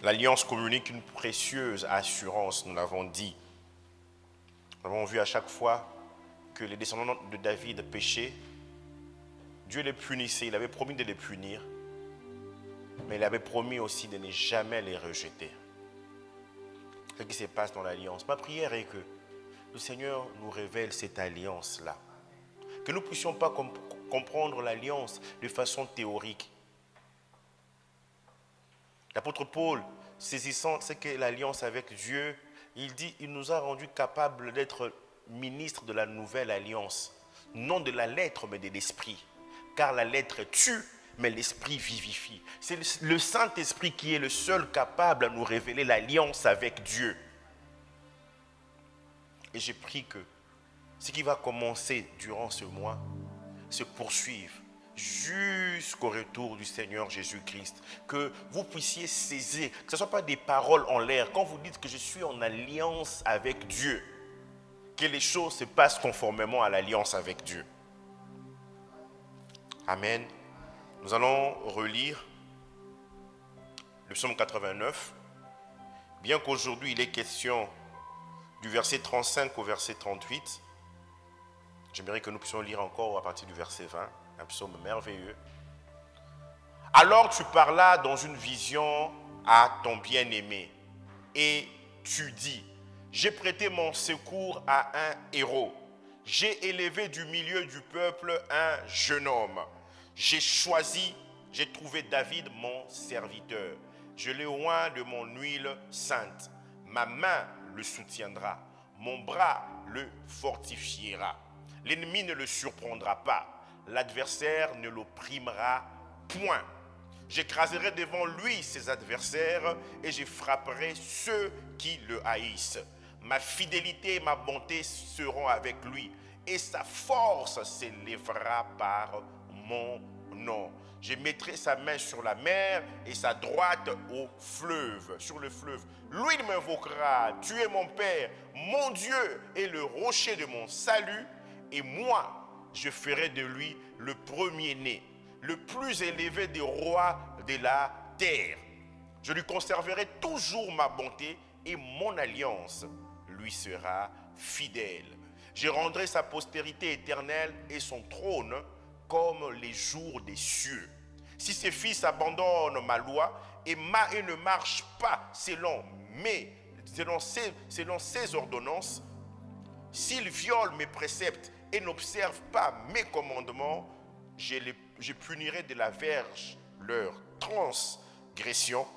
Speaker 4: L'alliance communique une précieuse assurance, nous l'avons dit. Nous avons vu à chaque fois que les descendants de David péchaient, Dieu les punissait. Il avait promis de les punir, mais il avait promis aussi de ne jamais les rejeter. Ce qui se passe dans l'alliance. Ma prière est que le Seigneur nous révèle cette alliance-là. Que nous ne puissions pas comprendre l'alliance de façon théorique. L'apôtre Paul, saisissant ce qu'est l'alliance avec Dieu, il dit, il nous a rendus capables d'être ministres de la nouvelle alliance. Non de la lettre, mais de l'esprit. Car la lettre tue, mais l'esprit vivifie. C'est le Saint-Esprit qui est le seul capable à nous révéler l'alliance avec Dieu. Et j'ai pris que ce qui va commencer durant ce mois se poursuive jusqu'au retour du Seigneur Jésus-Christ. Que vous puissiez saisir, que ce ne soit pas des paroles en l'air. Quand vous dites que je suis en alliance avec Dieu, que les choses se passent conformément à l'alliance avec Dieu. Amen. Nous allons relire le psaume 89. Bien qu'aujourd'hui il est question du verset 35 au verset 38, j'aimerais que nous puissions lire encore à partir du verset 20, un psaume merveilleux. Alors tu parlas dans une vision à ton bien-aimé et tu dis, j'ai prêté mon secours à un héros. J'ai élevé du milieu du peuple un jeune homme. J'ai choisi, j'ai trouvé David mon serviteur. Je l'ai oint de mon huile sainte. Ma main le soutiendra. Mon bras le fortifiera. L'ennemi ne le surprendra pas. L'adversaire ne l'opprimera point. J'écraserai devant lui ses adversaires et je frapperai ceux qui le haïssent. Ma fidélité et ma bonté seront avec lui et sa force s'élèvera par mon nom. Je mettrai sa main sur la mer et sa droite au fleuve, sur le fleuve. Lui il m'invoquera, tu es mon Père, mon Dieu est le rocher de mon salut et moi je ferai de lui le premier-né, le plus élevé des rois de la terre. Je lui conserverai toujours ma bonté et mon alliance lui sera fidèle. Je rendrai sa postérité éternelle et son trône comme les jours des cieux. Si ses fils abandonnent ma loi et ne marchent pas selon ses ordonnances, s'ils violent mes préceptes et n'observent pas mes commandements, je punirai de la verge leurs transgressions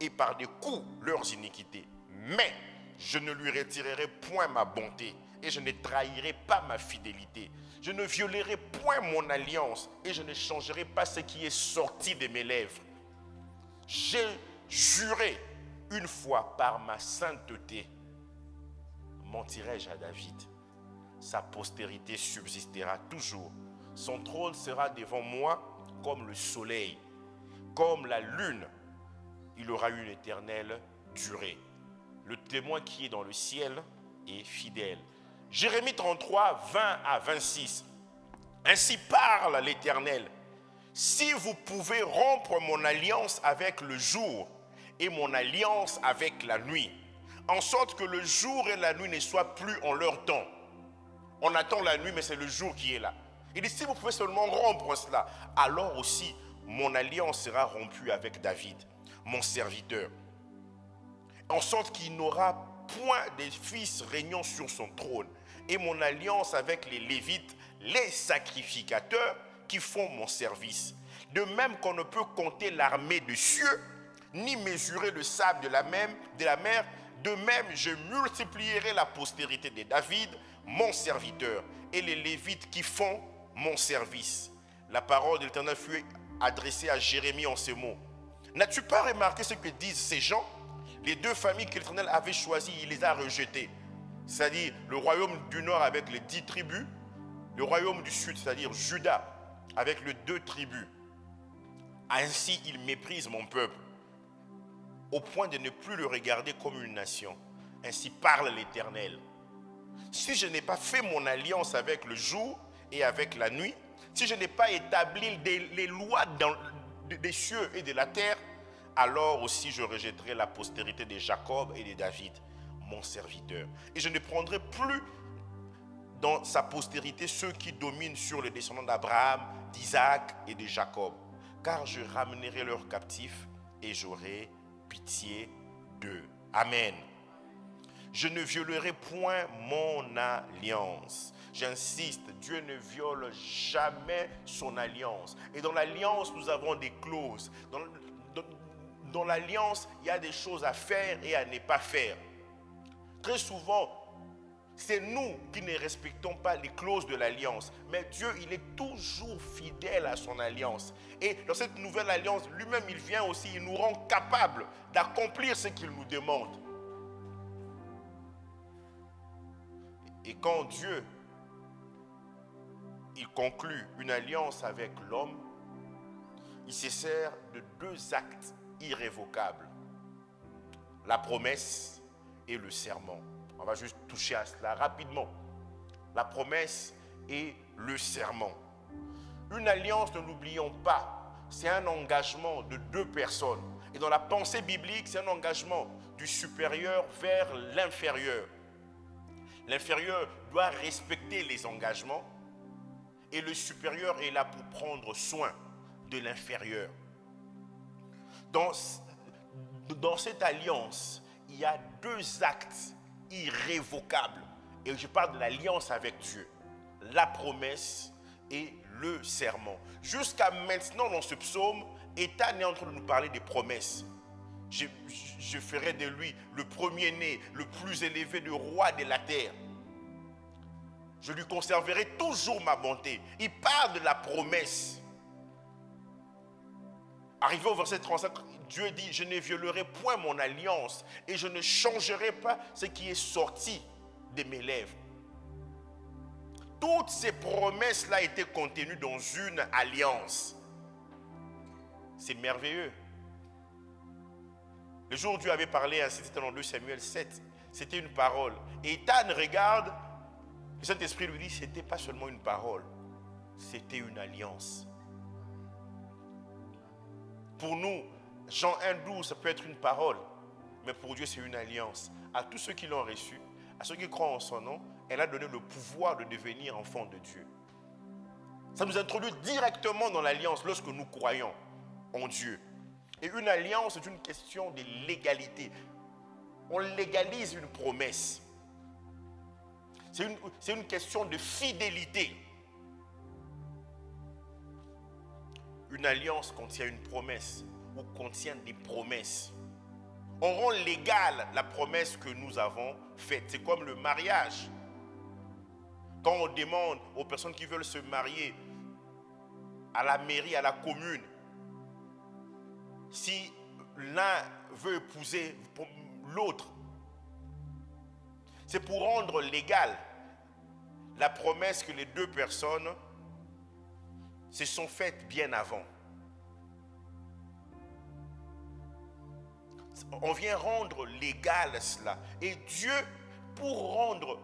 Speaker 4: et par des coups leurs iniquités. Mais je ne lui retirerai point ma bonté et je ne trahirai pas ma fidélité. Je ne violerai point mon alliance et je ne changerai pas ce qui est sorti de mes lèvres. J'ai juré une fois par ma sainteté. Mentirai-je à David? Sa postérité subsistera toujours. Son trône sera devant moi comme le soleil, comme la lune. Il aura une éternelle durée. Le témoin qui est dans le ciel est fidèle. Jérémie 33, 20 à 26. Ainsi parle l'Éternel. Si vous pouvez rompre mon alliance avec le jour et mon alliance avec la nuit, en sorte que le jour et la nuit ne soient plus en leur temps. On attend la nuit, mais c'est le jour qui est là. Il dit, si vous pouvez seulement rompre cela, alors aussi mon alliance sera rompue avec David, mon serviteur. En sorte qu'il n'aura point de fils régnant sur son trône. Et mon alliance avec les Lévites, les sacrificateurs qui font mon service. De même qu'on ne peut compter l'armée des cieux, ni mesurer le sable de la mer, de même je multiplierai la postérité de David, mon serviteur, et les Lévites qui font mon service. La parole de l'Éternel fut adressée à Jérémie en ces mots. N'as-tu pas remarqué ce que disent ces gens? Les deux familles que l'Éternel avait choisies, il les a rejetées. C'est-à-dire le royaume du nord avec les 10 tribus, le royaume du sud, c'est-à-dire Juda, avec les 2 tribus. Ainsi, il méprise mon peuple, au point de ne plus le regarder comme une nation. Ainsi parle l'Éternel. Si je n'ai pas fait mon alliance avec le jour et avec la nuit, si je n'ai pas établi les lois des cieux et de la terre, alors aussi je rejetterai la postérité de Jacob et de David, mon serviteur. Et je ne prendrai plus dans sa postérité ceux qui dominent sur les descendants d'Abraham, d'Isaac et de Jacob, car je ramènerai leurs captifs et j'aurai pitié d'eux. Amen. Je ne violerai point mon alliance. J'insiste, Dieu ne viole jamais son alliance. Et dans l'alliance, nous avons des clauses. Dans l'alliance, il y a des choses à faire et à ne pas faire. Très souvent, c'est nous qui ne respectons pas les clauses de l'alliance. Mais Dieu, il est toujours fidèle à son alliance. Et dans cette nouvelle alliance, lui-même, il vient aussi, il nous rend capables d'accomplir ce qu'il nous demande. Et quand Dieu, il conclut une alliance avec l'homme, il se sert de deux actes irrévocables. La promesse et le serment. On va juste toucher à cela rapidement. La promesse et le serment. Une alliance, ne l'oublions pas, c'est un engagement de deux personnes. Et dans la pensée biblique, c'est un engagement du supérieur vers l'inférieur. L'inférieur doit respecter les engagements et le supérieur est là pour prendre soin de l'inférieur. Dans cette alliance, il y a deux actes irrévocables. Et je parle de l'alliance avec Dieu. La promesse et le serment. Jusqu'à maintenant, dans ce psaume, Ethan est en train de nous parler des promesses. Je ferai de lui le premier-né, le plus élevé de roi de la terre. Je lui conserverai toujours ma bonté. Il parle de la promesse. Arrivé au verset 35, Dieu dit, je ne violerai point mon alliance et je ne changerai pas ce qui est sorti de mes lèvres. Toutes ces promesses-là étaient contenues dans une alliance. C'est merveilleux. Le jour où Dieu avait parlé ainsi, c'était dans 2 Samuel 7. C'était une parole. Et Ethan regarde, le Saint-Esprit lui dit, ce n'était pas seulement une parole, c'était une alliance. Pour nous, Jean 1,12, ça peut être une parole, mais pour Dieu, c'est une alliance. À tous ceux qui l'ont reçu, à ceux qui croient en son nom, elle a donné le pouvoir de devenir enfants de Dieu. Ça nous introduit directement dans l'alliance lorsque nous croyons en Dieu. Et une alliance, c'est une question de légalité. On légalise une promesse. C'est une question de fidélité. Une alliance contient une promesse ou contient des promesses. On rend légale la promesse que nous avons faite. C'est comme le mariage. Quand on demande aux personnes qui veulent se marier à la mairie, à la commune, si l'un veut épouser l'autre, c'est pour rendre légale la promesse que les deux personnes se sont faites bien avant. On vient rendre légal cela. Et Dieu, pour rendre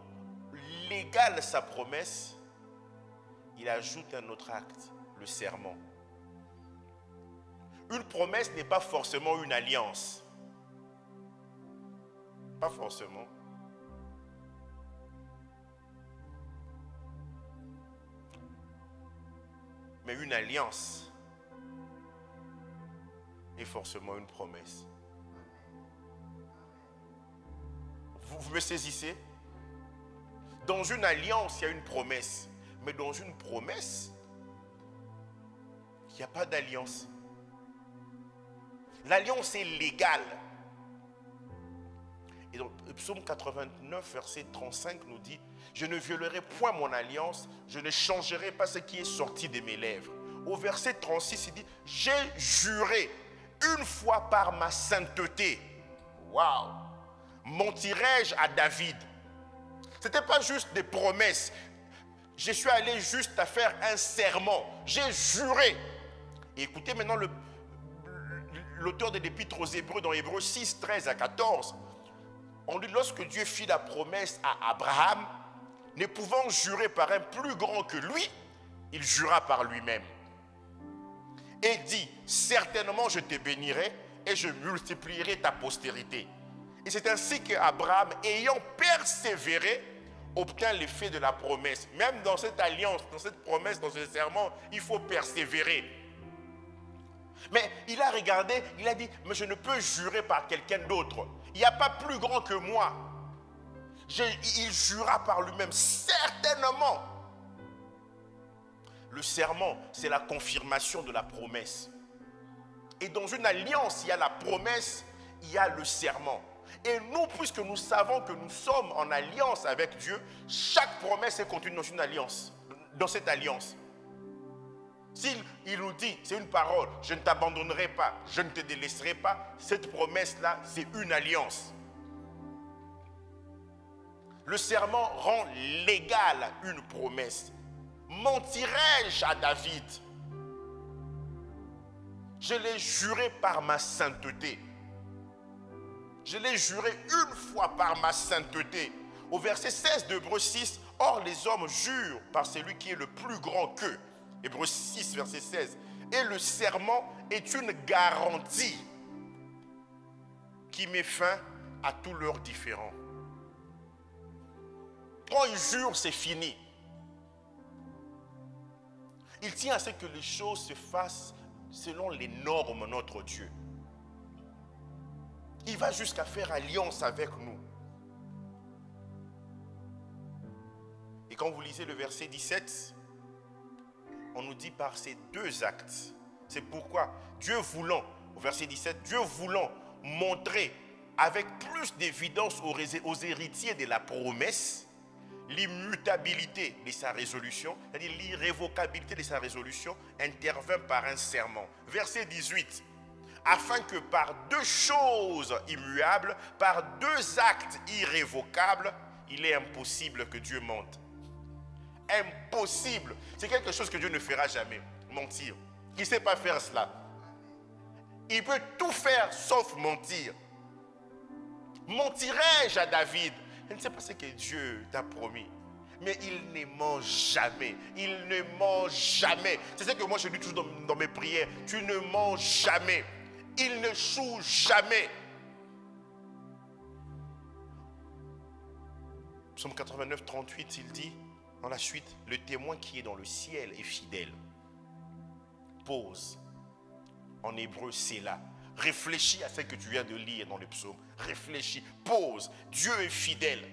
Speaker 4: légale sa promesse, il ajoute un autre acte, le serment. Une promesse n'est pas forcément une alliance. Pas forcément. Mais une alliance est forcément une promesse. Vous me saisissez? Dans une alliance, il y a une promesse. Mais dans une promesse, il n'y a pas d'alliance. L'alliance est légale. Et donc, le psaume 89, verset 35 nous dit, je ne violerai point mon alliance, je ne changerai pas ce qui est sorti de mes lèvres. Au verset 36, il dit, j'ai juré une fois par ma sainteté. Waouh! Mentirai-je à David? Ce n'était pas juste des promesses. Je suis allé juste à faire un serment. J'ai juré. Et écoutez maintenant l'auteur de l'épître aux Hébreux dans Hébreux 6, 13 à 14. On dit lorsque Dieu fit la promesse à Abraham, ne pouvant jurer par un plus grand que lui, il jura par lui-même. Et dit, certainement je te bénirai et je multiplierai ta postérité. Et c'est ainsi qu'Abraham, ayant persévéré, obtint l'effet de la promesse. Même dans cette alliance, dans cette promesse, dans ce serment, il faut persévérer. Mais il a regardé, il a dit, mais je ne peux jurer par quelqu'un d'autre. Il n'y a pas plus grand que moi. Il jura par lui-même, certainement. Le serment, c'est la confirmation de la promesse. Et dans une alliance, il y a la promesse, il y a le serment. Et nous, puisque nous savons que nous sommes en alliance avec Dieu, chaque promesse est contenue dans une alliance, dans cette alliance. S'il nous dit, c'est une parole, je ne t'abandonnerai pas, je ne te délaisserai pas, cette promesse-là, c'est une alliance. Le serment rend légale une promesse. Mentirai-je à David? Je l'ai juré par ma sainteté. Je l'ai juré une fois par ma sainteté. Au verset 16 d'Hébreux 6, or les hommes jurent par celui qui est le plus grand qu'eux. Hébreux 6, verset 16. Et le serment est une garantie qui met fin à tous leurs différends. Quand ils jurent, c'est fini. Il tient à ce que les choses se fassent selon les normes de notre Dieu. Il va jusqu'à faire alliance avec nous. Et quand vous lisez le verset 17, on nous dit par ces deux actes. C'est pourquoi Dieu voulant, au verset 17, Dieu voulant montrer avec plus d'évidence aux héritiers de la promesse l'immutabilité de sa résolution, c'est-à-dire l'irrévocabilité de sa résolution, intervint par un serment. Verset 18. Afin que par deux choses immuables, par deux actes irrévocables, il est impossible que Dieu mente. Impossible. C'est quelque chose que Dieu ne fera jamais, mentir. Il ne sait pas faire cela. Il peut tout faire sauf mentir. Mentirai-je à David? Je ne sais pas ce que Dieu t'a promis. Mais il ne ment jamais. Il ne ment jamais. C'est ce que moi je dis toujours dans mes prières. Tu ne mens jamais. Il ne choue jamais. Psaume 89, 38, il dit, dans la suite, le témoin qui est dans le ciel est fidèle. Pause. En hébreu, c'est là. Réfléchis à ce que tu viens de lire dans le psaume. Réfléchis. Pause. Dieu est fidèle.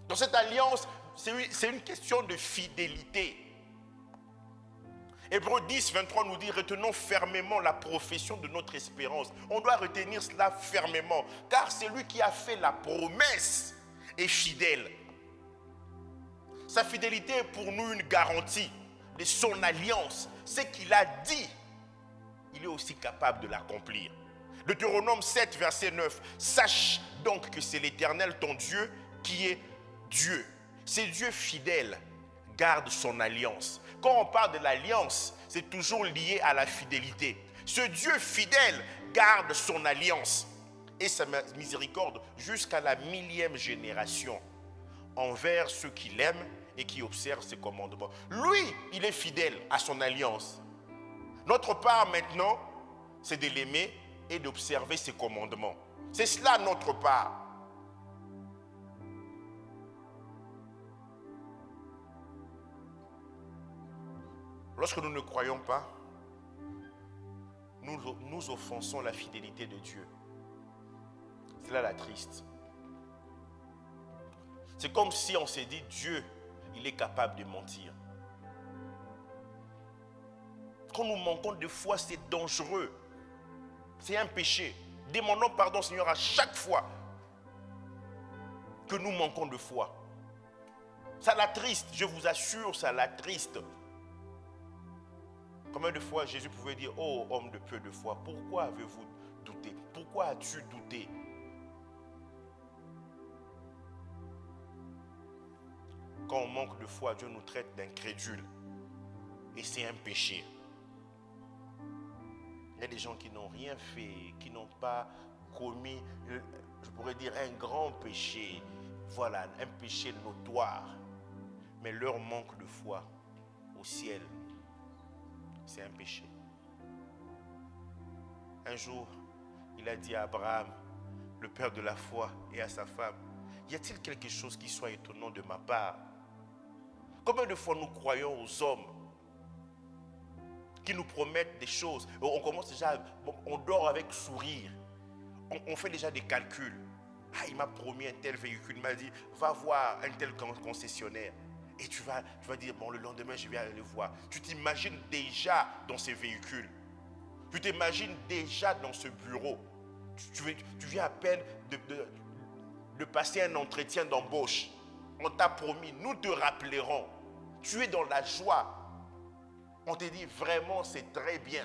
Speaker 4: Dans cette alliance, c'est une question de fidélité. Hébreux 10, 23 nous dit, retenons fermement la profession de notre espérance. On doit retenir cela fermement, car celui qui a fait la promesse est fidèle. Sa fidélité est pour nous une garantie de son alliance. Ce qu'il a dit, il est aussi capable de l'accomplir. Deutéronome 7, verset 9. Sache donc que c'est l'Éternel, ton Dieu, qui est Dieu. C'est Dieu fidèle, garde son alliance. Quand on parle de l'alliance, c'est toujours lié à la fidélité. Ce Dieu fidèle garde son alliance et sa miséricorde jusqu'à la 1000e génération envers ceux qui l'aiment et qui observent ses commandements. Lui, il est fidèle à son alliance. Notre part maintenant, c'est de l'aimer et d'observer ses commandements. C'est cela notre part. Lorsque nous ne croyons pas, nous offensons la fidélité de Dieu. C'est là la triste. C'est comme si on s'est dit, Dieu, il est capable de mentir. Quand nous manquons de foi, c'est dangereux. C'est un péché. Demandons pardon, Seigneur, à chaque fois que nous manquons de foi. Ça l'attriste, je vous assure, ça l'attriste. Combien de fois Jésus pouvait dire, oh homme de peu de foi, pourquoi avez-vous douté? Pourquoi as-tu douté? Quand on manque de foi, Dieu nous traite d'incrédules. Et c'est un péché. Il y a des gens qui n'ont rien fait, qui n'ont pas commis je pourrais dire un grand péché, voilà, un péché notoire. Mais leur manque de foi au ciel, c'est un péché. Un jour, il a dit à Abraham, le père de la foi, et à sa femme, y a-t-il quelque chose qui soit étonnant de ma part? Combien de fois nous croyons aux hommes qui nous promettent des choses? On commence déjà, on dort avec sourire. On fait déjà des calculs. Ah, il m'a promis un tel véhicule, il m'a dit, va voir un tel concessionnaire. Et tu vas dire, bon, le lendemain, je vais aller le voir. Tu t'imagines déjà dans ces véhicules. Tu t'imagines déjà dans ce bureau. Tu viens à peine de passer un entretien d'embauche. On t'a promis, nous te rappellerons. Tu es dans la joie. On te dit vraiment, c'est très bien.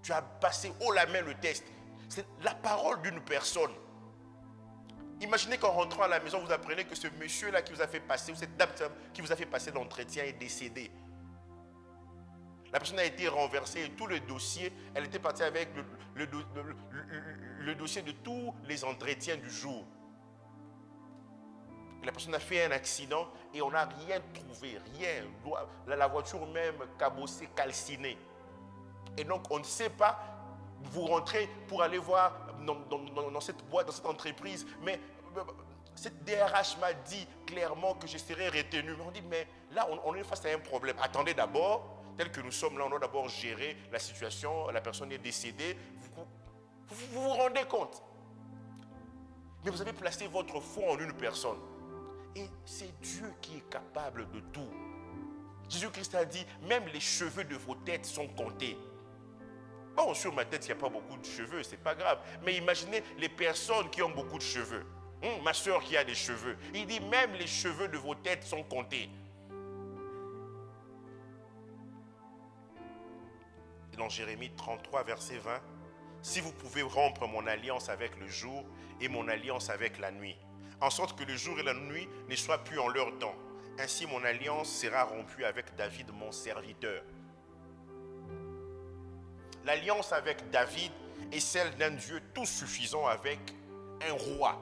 Speaker 4: Tu as passé haut la main le test. C'est la parole d'une personne. Imaginez qu'en rentrant à la maison, vous apprenez que ce monsieur-là qui vous a fait passer, ou cette dame qui vous a fait passer l'entretien est décédée. La personne a été renversée et tout le dossier, elle était partie avec le dossier de tous les entretiens du jour. Et la personne a fait un accident et on n'a rien trouvé, rien. La voiture même cabossée, calcinée. Et donc on ne sait pas, vous rentrez pour aller voir dans cette boîte, dans cette entreprise, mais cette DRH m'a dit clairement que je serais retenu. Mais on dit, mais là on est face à un problème. Attendez d'abord. Tel que nous sommes là, on doit d'abord gérer la situation, la personne est décédée. Vous rendez compte? Mais vous avez placé votre foi en une personne. Et c'est Dieu qui est capable de tout. Jésus-Christ a dit, même les cheveux de vos têtes sont comptés. Bon, sur ma tête, il n'y a pas beaucoup de cheveux, c'est pas grave. Mais imaginez les personnes qui ont beaucoup de cheveux. Ma soeur qui a des cheveux. Il dit, même les cheveux de vos têtes sont comptés. Dans Jérémie 33, verset 20, « Si vous pouvez rompre mon alliance avec le jour et mon alliance avec la nuit, en sorte que le jour et la nuit ne soient plus en leur temps, ainsi mon alliance sera rompue avec David, mon serviteur. » L'alliance avec David est celle d'un Dieu tout suffisant avec un roi.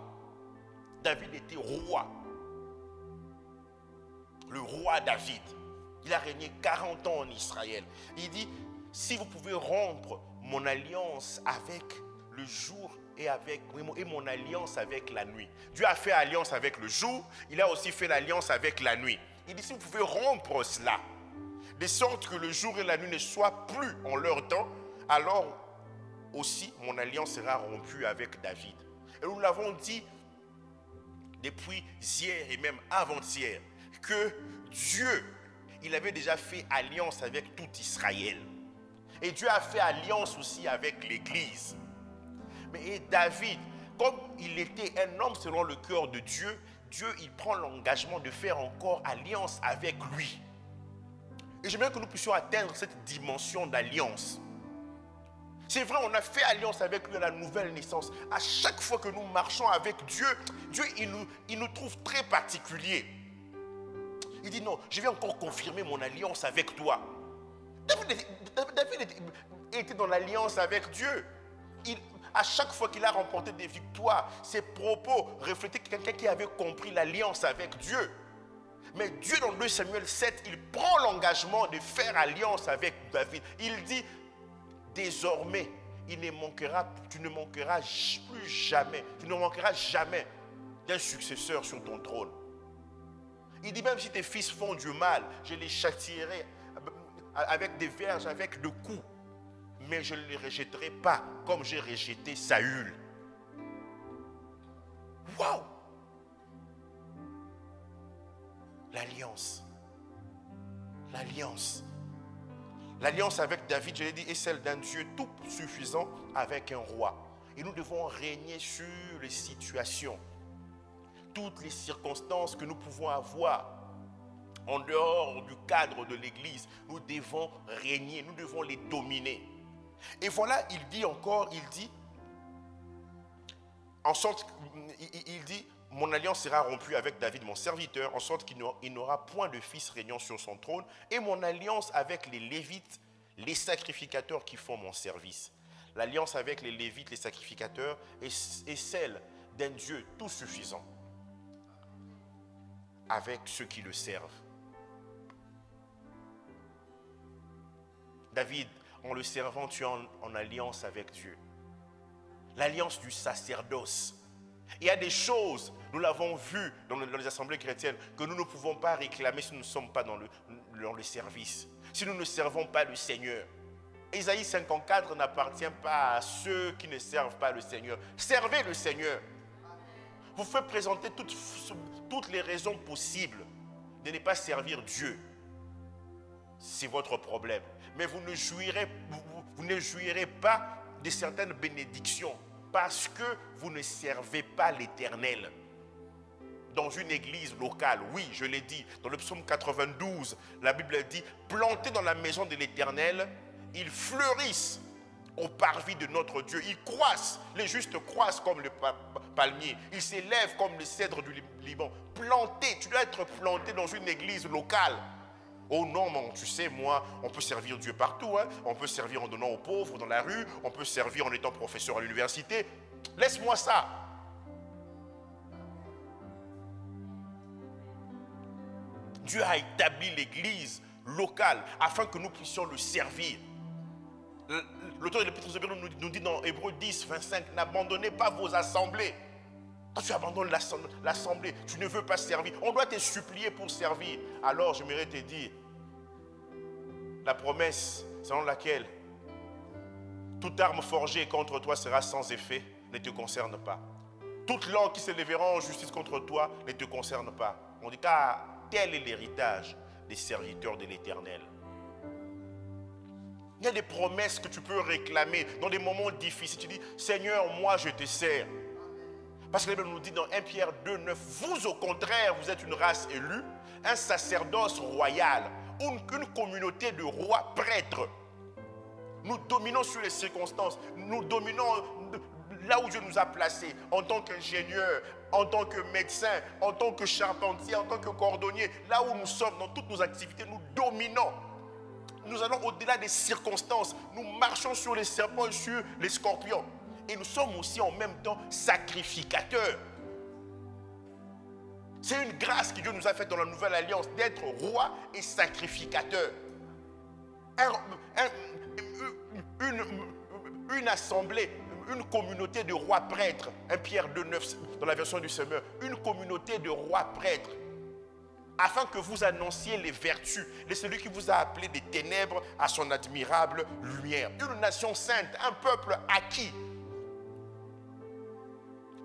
Speaker 4: David était roi. Le roi David. Il a régné 40 ans en Israël. Il dit, si vous pouvez rompre mon alliance avec le jour et mon alliance avec la nuit. Dieu a fait alliance avec le jour, il a aussi fait l'alliance avec la nuit. Il dit, si vous pouvez rompre cela, de sorte que le jour et la nuit ne soient plus en leur temps, alors aussi mon alliance sera rompue avec David. Et nous l'avons dit depuis hier et même avant-hier, que Dieu, il avait déjà fait alliance avec tout Israël. Et Dieu a fait alliance aussi avec l'Église. Mais David, comme il était un homme selon le cœur de Dieu, Dieu il prend l'engagement de faire encore alliance avec lui. Et j'aimerais que nous puissions atteindre cette dimension d'alliance. C'est vrai, on a fait alliance avec lui à la nouvelle naissance. À chaque fois que nous marchons avec Dieu, Dieu il nous trouve très particuliers. Il dit non, je vais encore confirmer mon alliance avec toi. David était dans l'alliance avec Dieu. À chaque fois qu'il a remporté des victoires, ses propos reflétaient quelqu'un qui avait compris l'alliance avec Dieu. Mais Dieu, dans 2 Samuel 7, il prend l'engagement de faire alliance avec David. Il dit, désormais, tu ne manqueras plus jamais, tu ne manqueras jamais d'un successeur sur ton trône. Il dit, même si tes fils font du mal, je les châtierai avec des verges, avec de coups. Mais je ne les rejetterai pas comme j'ai rejeté Saül. Waouh! L'alliance. L'alliance. L'alliance avec David, je l'ai dit, est celle d'un Dieu tout suffisant avec un roi. Et nous devons régner sur les situations. Toutes les circonstances que nous pouvons avoir en dehors du cadre de l'Église, nous devons régner, nous devons les dominer. Et voilà, il dit encore, il dit, mon alliance sera rompue avec David, mon serviteur, en sorte qu'il n'aura point de fils régnant sur son trône, et mon alliance avec les Lévites, les sacrificateurs qui font mon service. L'alliance avec les Lévites, les sacrificateurs, est celle d'un Dieu tout suffisant avec ceux qui le servent. David, en le servant, tu es en alliance avec Dieu. L'alliance du sacerdoce. Il y a des choses, nous l'avons vu dans les assemblées chrétiennes, que nous ne pouvons pas réclamer si nous ne sommes pas dans le service, si nous ne servons pas le Seigneur. Ésaïe 54 n'appartient pas à ceux qui ne servent pas le Seigneur. Servez le Seigneur. Vous faites présenter toutes les raisons possibles de ne pas servir Dieu. C'est votre problème. Mais vous ne jouirez pas de certaines bénédictions parce que vous ne servez pas l'Éternel. Dans une église locale, oui, je l'ai dit, dans le psaume 92, la Bible dit, plantés dans la maison de l'Éternel, ils fleurissent au parvis de notre Dieu. Ils croissent, les justes croissent comme le palmier. Ils s'élèvent comme le cèdre du Liban. Planté, tu dois être planté dans une église locale. Oh non, tu sais, moi, on peut servir Dieu partout. Hein. On peut servir en donnant aux pauvres dans la rue. On peut servir en étant professeur à l'université. Laisse-moi ça. Dieu a établi l'église locale afin que nous puissions le servir. L'auteur de l'Épître aux Hébreux nous dit dans Hébreux 10, 25, n'abandonnez pas vos assemblées. Quand tu abandonnes l'assemblée, tu ne veux pas servir. On doit te supplier pour servir. Alors j'aimerais te dire, la promesse selon laquelle toute arme forgée contre toi sera sans effet ne te concerne pas. Toute langue qui se lèvera en justice contre toi ne te concerne pas. On dit car tel est l'héritage des serviteurs de l'Éternel. Il y a des promesses que tu peux réclamer dans des moments difficiles. Tu dis, Seigneur, moi je te sers. Parce que la Bible nous dit dans 1 Pierre 2, 9, vous au contraire, vous êtes une race élue, un sacerdoce royal, une communauté de rois prêtres. Nous dominons sur les circonstances, nous dominons là où Dieu nous a placés, en tant qu'ingénieurs, en tant que médecins, en tant que charpentiers, en tant que cordonniers, là où nous sommes, dans toutes nos activités, nous dominons. Nous allons au-delà des circonstances, nous marchons sur les serpents et sur les scorpions. Et nous sommes aussi en même temps sacrificateurs. C'est une grâce que Dieu nous a faite dans la nouvelle alliance, d'être roi et sacrificateur. Une assemblée, une communauté de rois prêtres, 1 Pierre 2, 9 dans la version du Semeur, une communauté de rois prêtres, afin que vous annonciez les vertus de celui qui vous a appelé des ténèbres à son admirable lumière. Une nation sainte, un peuple acquis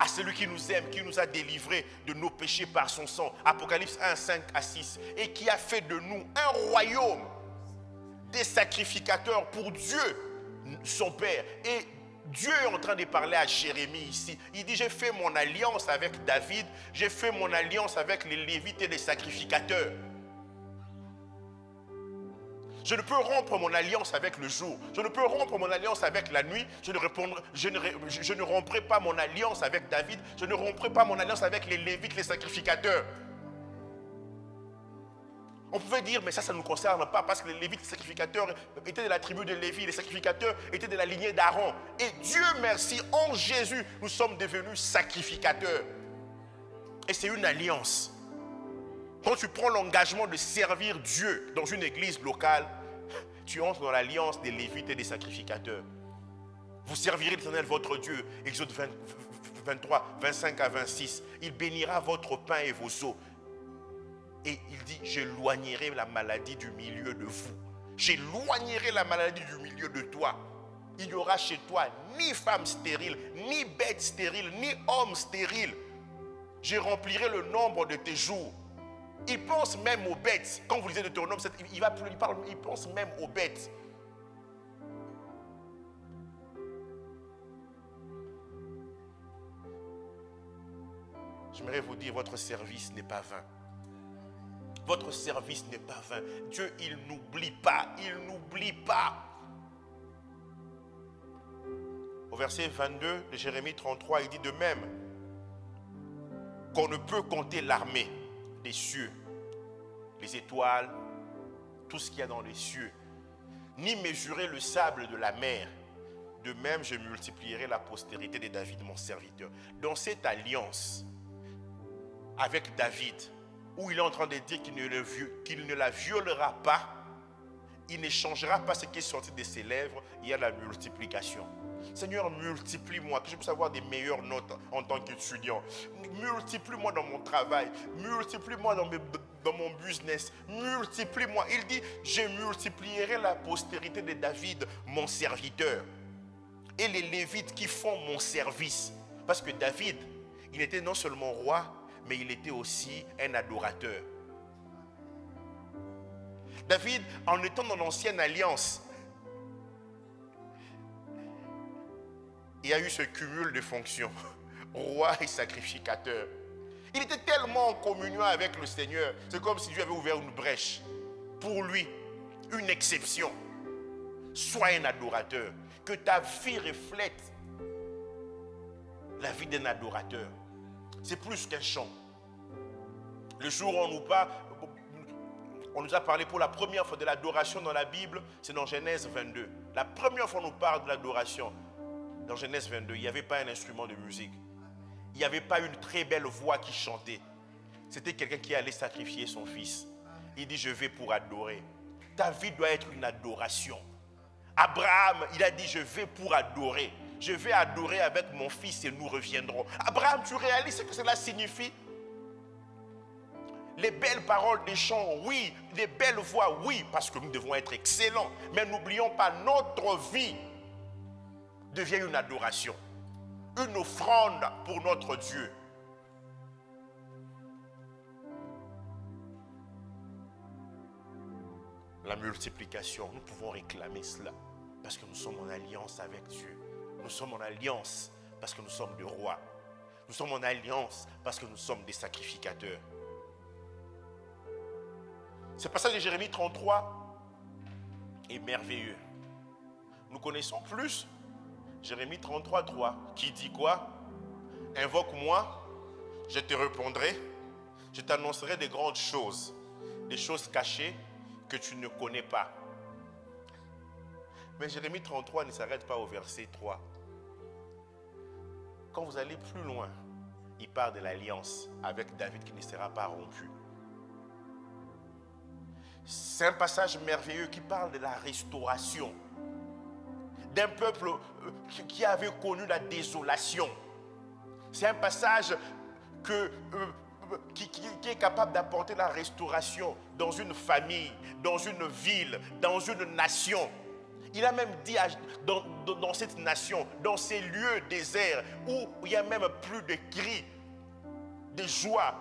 Speaker 4: à celui qui nous aime, qui nous a délivrés de nos péchés par son sang. Apocalypse 1, 5 à 6. Et qui a fait de nous un royaume, des sacrificateurs pour Dieu, son Père. Et Dieu est en train de parler à Jérémie ici. Il dit, j'ai fait mon alliance avec David, j'ai fait mon alliance avec les Lévites et les sacrificateurs. Je ne peux rompre mon alliance avec le jour. Je ne peux rompre mon alliance avec la nuit. Je ne romprai pas mon alliance avec David. Je ne romprai pas mon alliance avec les Lévites, les sacrificateurs. On pouvait dire, mais ça ne nous concerne pas parce que les Lévites, les sacrificateurs étaient de la tribu de Lévi. Les sacrificateurs étaient de la lignée d'Aaron. Et Dieu merci, en Jésus, nous sommes devenus sacrificateurs. Et c'est une alliance. Quand tu prends l'engagement de servir Dieu dans une église locale, tu entres dans l'alliance des Lévites et des sacrificateurs. Vous servirez l'Éternel votre Dieu, Exode 23, 25 à 26. Il bénira votre pain et vos eaux. Et il dit, j'éloignerai la maladie du milieu de vous. J'éloignerai la maladie du milieu de toi. Il n'y aura chez toi ni femme stérile, ni bête stérile, ni homme stérile. Je remplirai le nombre de tes jours. Il pense même aux bêtes. Quand vous lisez Deutéronome 7, il pense même aux bêtes. J'aimerais vous dire, votre service n'est pas vain. Votre service n'est pas vain. Dieu, il n'oublie pas. Il n'oublie pas. Au verset 22 de Jérémie 33, il dit de même qu'on ne peut compter l'armée des cieux, les étoiles, tout ce qu'il y a dans les cieux, ni mesurer le sable de la mer. De même, je multiplierai la postérité de David, mon serviteur. Dans cette alliance avec David, où il est en train de dire qu'il ne la violera pas, il ne changera pas ce qui est sorti de ses lèvres, il y a la multiplication. Seigneur, multiplie-moi, que je puisse avoir des meilleures notes en tant qu'étudiant. Multiplie-moi dans mon travail, multiplie-moi dans mon business, multiplie-moi. Il dit, je multiplierai la postérité de David, mon serviteur, et les Lévites qui font mon service. Parce que David, il était non seulement roi, mais il était aussi un adorateur. David, en étant dans l'ancienne alliance, il y a eu ce cumul de fonctions, roi et sacrificateur. Il était tellement en communion avec le Seigneur, c'est comme si Dieu avait ouvert une brèche. Pour lui, une exception. Sois un adorateur, que ta vie reflète la vie d'un adorateur. C'est plus qu'un chant. Le jour où on nous a parlé pour la première fois de l'adoration dans la Bible, c'est dans Genèse 22. La première fois on nous parle de l'adoration, dans Genèse 22, il n'y avait pas un instrument de musique. Il n'y avait pas une très belle voix qui chantait. C'était quelqu'un qui allait sacrifier son fils. Il dit, je vais pour adorer. Ta vie doit être une adoration. Abraham, il a dit, je vais pour adorer. Je vais adorer avec mon fils et nous reviendrons. Abraham, tu réalises ce que cela signifie? Les belles paroles des chants, oui. Les belles voix, oui. Parce que nous devons être excellents. Mais n'oublions pas, notre vie devient une adoration. Une offrande pour notre Dieu. La multiplication, nous pouvons réclamer cela. Parce que nous sommes en alliance avec Dieu. Nous sommes en alliance parce que nous sommes des rois. Nous sommes en alliance parce que nous sommes des sacrificateurs. Ce passage de Jérémie 33 est merveilleux. Nous connaissons plus Jérémie 33, 3, qui dit quoi? Invoque-moi, je te répondrai, je t'annoncerai des grandes choses, des choses cachées que tu ne connais pas. Mais Jérémie 33 ne s'arrête pas au verset 3. Quand vous allez plus loin, il parle de l'alliance avec David qui ne sera pas rompue. C'est un passage merveilleux qui parle de la restauration d'un peuple qui avait connu la désolation. C'est un passage qui est capable d'apporter la restauration dans une famille, dans une ville, dans une nation. Il a même dit dans cette nation, dans ces lieux déserts où il n'y a même plus de cris de joie,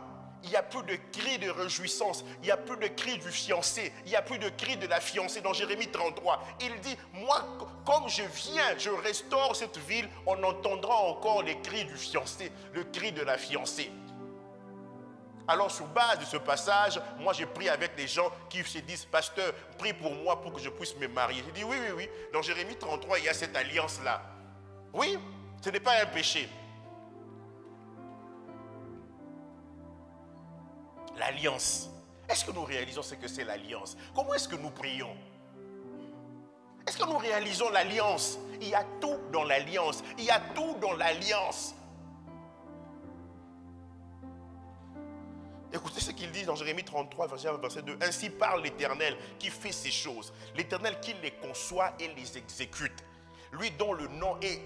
Speaker 4: il n'y a plus de cris de réjouissance, il n'y a plus de cris du fiancé, il n'y a plus de cris de la fiancée. Dans Jérémie 33, il dit, moi, comme je viens, je restaure cette ville, on entendra encore les cris du fiancé, le cri de la fiancée. Alors, sur base de ce passage, moi j'ai prié avec les gens qui se disent, pasteur, prie pour moi pour que je puisse me marier. J'ai dit, oui, oui, oui. Dans Jérémie 33, il y a cette alliance-là. Oui, ce n'est pas un péché. L'alliance. Est-ce que nous réalisons ce que c'est l'alliance? Comment est-ce que nous prions? Est-ce que nous réalisons l'alliance? Il y a tout dans l'alliance. Il y a tout dans l'alliance. Écoutez ce qu'il dit dans Jérémie 33, verset 2. Ainsi parle l'Éternel qui fait ces choses. L'Éternel qui les conçoit et les exécute. Lui dont le nom est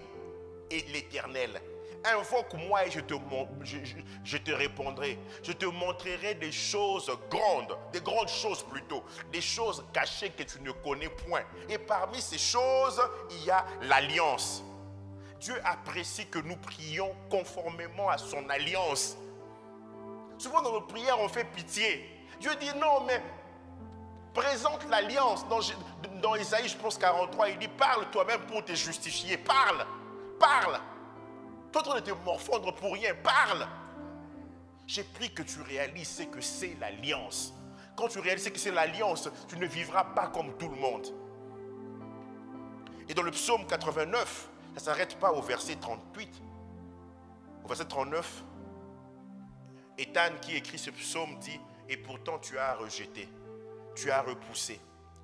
Speaker 4: l'Éternel. Invoque-moi et je te répondrai. Je te montrerai des choses grandes, des grandes choses plutôt, des choses cachées que tu ne connais point. Et parmi ces choses, il y a l'alliance. Dieu apprécie que nous prions conformément à son alliance. Souvent dans nos prières, on fait pitié. Dieu dit non, mais présente l'alliance. Dans Isaïe, je pense 43, il dit parle toi-même pour te justifier. Parle, parle. Toi, tu ne te morfondre pour rien. Parle. J'ai pris que tu réalises ce que c'est l'alliance. Quand tu réalises ce que c'est l'alliance, tu ne vivras pas comme tout le monde. Et dans le psaume 89, ça ne s'arrête pas au verset 38. Au verset 39, Étan qui écrit ce psaume dit, et pourtant tu as rejeté, tu as repoussé,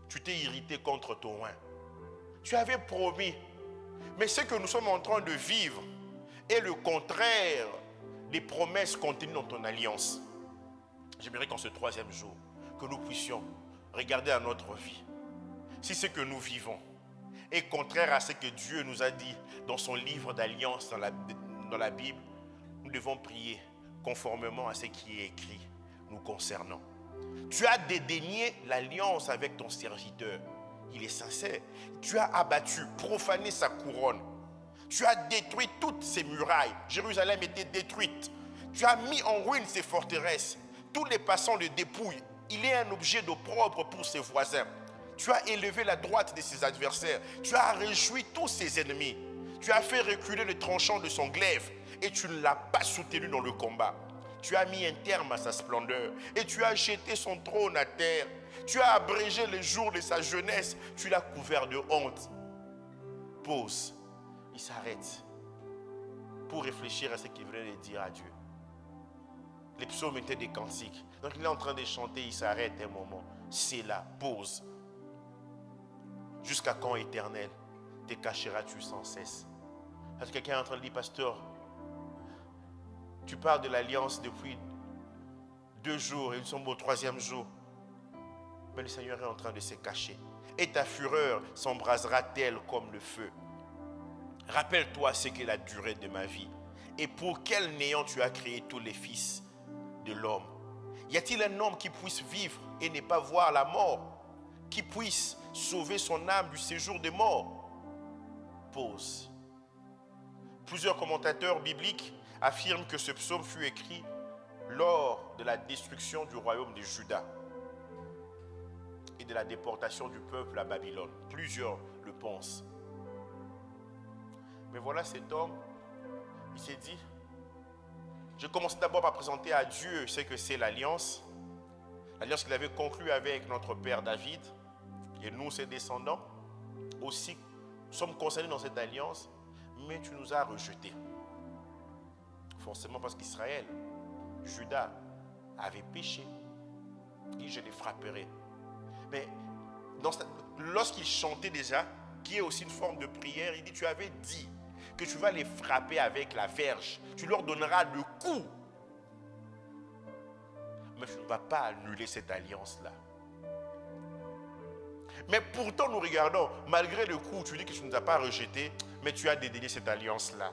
Speaker 4: tu t'es irrité contre ton oint. Tu avais promis, Mais ce que nous sommes en train de vivre est le contraire des promesses contenues dans ton alliance. J'aimerais qu'en ce 3e jour, que nous puissions regarder à notre vie. Si ce que nous vivons est contraire à ce que Dieu nous a dit dans son livre d'alliance dans la Bible, nous devons prier conformément à ce qui est écrit nous concernant. Tu as dédaigné l'alliance avec ton serviteur. Il est sincère. Tu as abattu, profané sa couronne. Tu as détruit toutes ses murailles. Jérusalem était détruite. Tu as mis en ruine ses forteresses. Tous les passants le dépouillent. Il est un objet d'opprobre pour ses voisins. Tu as élevé la droite de ses adversaires. Tu as réjoui tous ses ennemis. Tu as fait reculer le tranchant de son glaive et tu ne l'as pas soutenu dans le combat. Tu as mis un terme à sa splendeur et tu as jeté son trône à terre. Tu as abrégé les jours de sa jeunesse. Tu l'as couvert de honte. Pause. Il s'arrête pour réfléchir à ce qu'il venait de dire à Dieu. Les psaumes étaient des cantiques. Donc il est en train de chanter, il s'arrête un moment. C'est la pause. Jusqu'à quand, Éternel, te cacheras-tu sans cesse? Parce que quelqu'un est en train de dire, pasteur, tu parles de l'alliance depuis 2 jours et nous sommes au 3e jour. Mais le Seigneur est en train de se cacher. Et ta fureur s'embrasera-t-elle comme le feu? Rappelle-toi ce qu'est la durée de ma vie. Et pour quel néant tu as créé tous les fils de l'homme? Y a-t-il un homme qui puisse vivre et ne pas voir la mort? Qui puisse sauver son âme du séjour des morts? Pause. Plusieurs commentateurs bibliques affirment que ce psaume fut écrit lors de la destruction du royaume de Juda et de la déportation du peuple à Babylone. Plusieurs le pensent. Mais voilà cet homme, il s'est dit, je commence d'abord par présenter à Dieu ce que c'est l'alliance qu'il avait conclue avec notre père David, et nous ses descendants, aussi nous sommes concernés dans cette alliance, mais tu nous as rejetés. Forcément parce qu'Israël, Juda, avait péché, et je les frapperai. Mais lorsqu'il chantait déjà, qui est aussi une forme de prière, il dit, tu avais dit que tu vas les frapper avec la verge. Tu leur donneras le coup. Mais tu ne vas pas annuler cette alliance-là. Mais pourtant, nous regardons, malgré le coup, tu dis que tu ne nous as pas rejeté, mais tu as dédaigné cette alliance-là.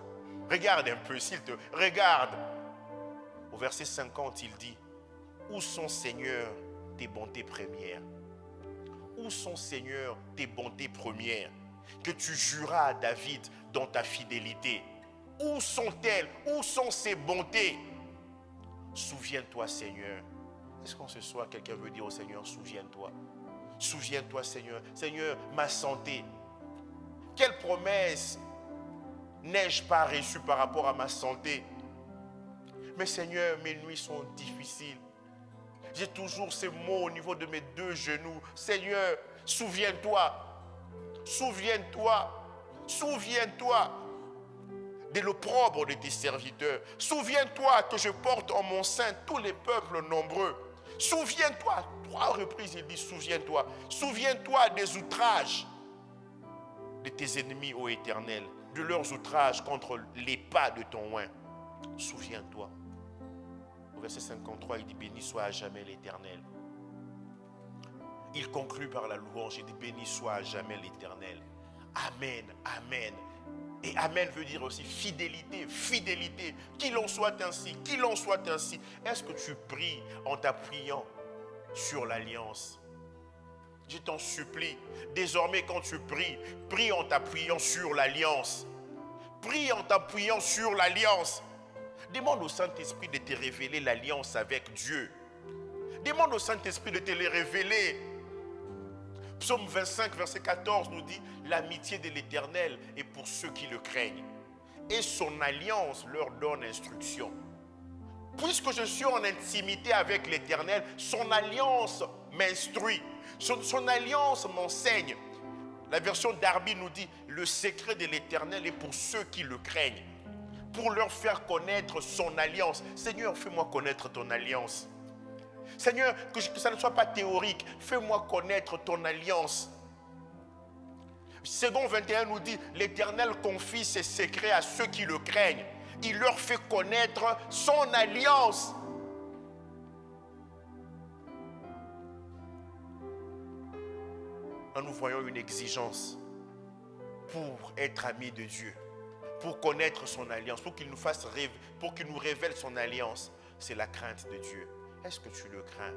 Speaker 4: Regarde un peu, s'il te plaît. Regarde. Au verset 50, il dit, où sont, Seigneur, tes bontés premières? Où sont, Seigneur, tes bontés premières que tu juras à David dans ta fidélité? Où sont-elles? Où sont ces bontés? Souviens-toi, Seigneur. Est-ce qu'en ce soir, quelqu'un veut dire au Seigneur, souviens-toi? Souviens-toi, Seigneur. Seigneur, ma santé. Quelle promesse n'ai-je pas reçue par rapport à ma santé? Mais Seigneur, mes nuits sont difficiles. J'ai toujours ces mots au niveau de mes 2 genoux. Seigneur, souviens-toi. Souviens-toi. Souviens-toi de l'opprobre de tes serviteurs. Souviens-toi que je porte en mon sein tous les peuples nombreux. Souviens-toi. 3 reprises, il dit souviens-toi. Souviens-toi des outrages de tes ennemis, ô Éternel, de leurs outrages contre les pas de ton oint. Souviens-toi. Au verset 53, il dit, béni soit à jamais l'Éternel. Il conclut par la louange, il dit, béni soit à jamais l'Éternel. Amen, amen. Et amen veut dire aussi fidélité, fidélité. Qu'il en soit ainsi, qu'il en soit ainsi. Est-ce que tu pries en t'appuyant sur l'alliance? Je t'en supplie, désormais quand tu pries, prie en t'appuyant sur l'alliance. Prie en t'appuyant sur l'alliance. Demande au Saint-Esprit de te révéler l'alliance avec Dieu. Demande au Saint-Esprit de te les révéler. Psaume 25, verset 14 nous dit, l'amitié de l'Éternel est pour ceux qui le craignent. Et son alliance leur donne instruction. Puisque je suis en intimité avec l'Éternel, son alliance m'instruit. Son alliance m'enseigne. La version Darby nous dit, le secret de l'Éternel est pour ceux qui le craignent. Pour leur faire connaître son alliance. Seigneur, fais-moi connaître ton alliance. Seigneur, que ça ne soit pas théorique. Fais-moi connaître ton alliance. Second 21 nous dit, l'Éternel confie ses secrets à ceux qui le craignent. Il leur fait connaître son alliance. Là, nous voyons une exigence pour être amis de Dieu, pour connaître son alliance, pour qu'il nous fasse rêver, pour qu'il nous révèle son alliance. C'est la crainte de Dieu. Est-ce que tu le crains?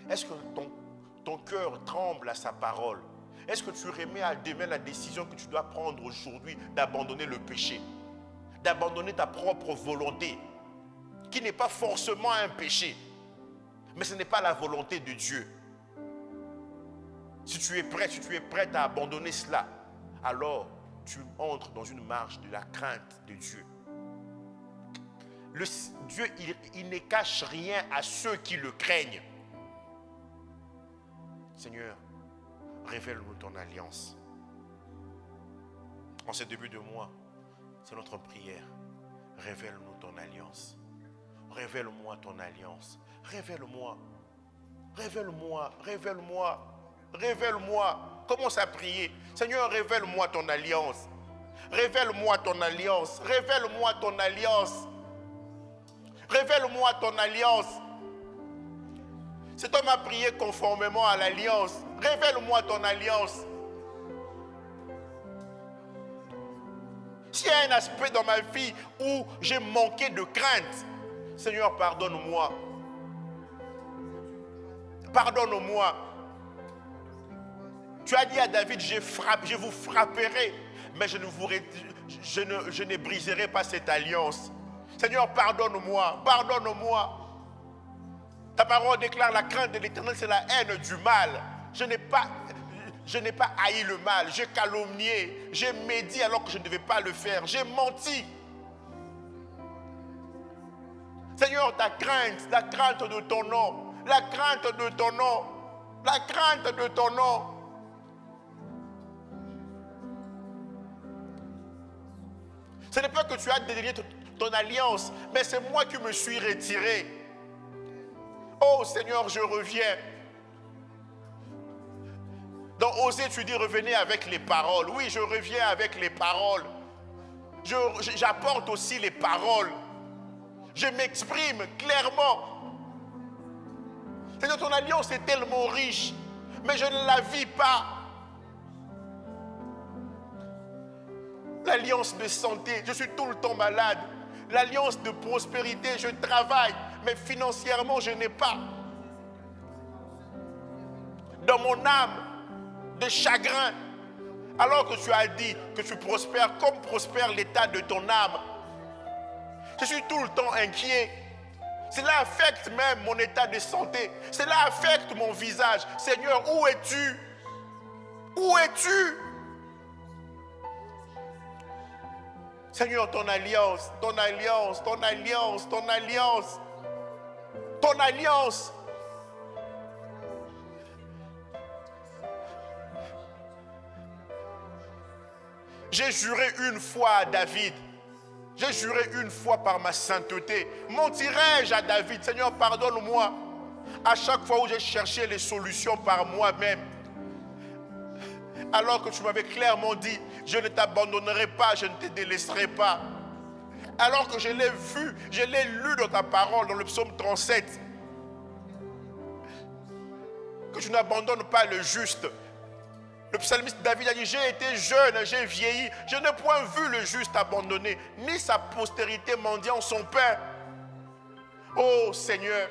Speaker 4: Est-ce que ton cœur tremble à sa parole? Est-ce que tu remets à demain la décision que tu dois prendre aujourd'hui d'abandonner le péché, d'abandonner ta propre volonté, qui n'est pas forcément un péché, mais ce n'est pas la volonté de Dieu. Si tu es prête à abandonner cela, alors tu entres dans une marche de la crainte de Dieu. Dieu, il ne cache rien à ceux qui le craignent. Seigneur, révèle-nous ton alliance. En ce début de mois, c'est notre prière. Révèle-nous ton alliance. Révèle-moi ton alliance. Révèle-moi. Révèle-moi. Révèle-moi. Révèle-moi. Commence à prier. Seigneur, révèle-moi ton alliance. Révèle-moi ton alliance. Révèle-moi ton alliance. Révèle-moi ton alliance. Cet homme a prié conformément à l'alliance. Révèle-moi ton alliance. S'il y a un aspect dans ma vie où j'ai manqué de crainte, Seigneur, pardonne-moi. Pardonne-moi. Tu as dit à David, je vous frapperai, mais je ne briserai pas cette alliance. Seigneur, pardonne-moi, pardonne-moi. Ta parole déclare la crainte de l'Éternel, c'est la haine du mal. Je n'ai pas haï le mal, j'ai calomnié, j'ai médit alors que je ne devais pas le faire, j'ai menti. Seigneur, ta crainte, la crainte de ton nom, la crainte de ton nom, la crainte de ton nom. Ce n'est pas que tu as délié ton alliance, mais c'est moi qui me suis retiré. Oh Seigneur, je reviens. Dans Osée, tu dis revenez avec les paroles. Oui, je reviens avec les paroles. J'apporte aussi les paroles. Je m'exprime clairement. Seigneur, ton alliance est tellement riche, mais je ne la vis pas. L'alliance de santé, je suis tout le temps malade. L'alliance de prospérité, je travaille, mais financièrement, je n'ai pas. Dans mon âme, de chagrin, alors que tu as dit que tu prospères comme prospère l'état de ton âme. Je suis tout le temps inquiet. Cela affecte même mon état de santé. Cela affecte mon visage. Seigneur, où es-tu? Où es-tu? Seigneur, ton alliance, ton alliance, ton alliance, ton alliance, ton alliance. J'ai juré une fois à David, j'ai juré une fois par ma sainteté. Mentirai-je à David? Seigneur, pardonne-moi. À chaque fois où j'ai cherché les solutions par moi-même, alors que tu m'avais clairement dit, je ne t'abandonnerai pas, je ne te délaisserai pas. Alors que je l'ai vu, je l'ai lu dans ta parole, dans le psaume 37, que tu n'abandonnes pas le juste. Le psalmiste David a dit, j'ai été jeune, j'ai vieilli, je n'ai point vu le juste abandonné, ni sa postérité mendiant son pain. Oh Seigneur,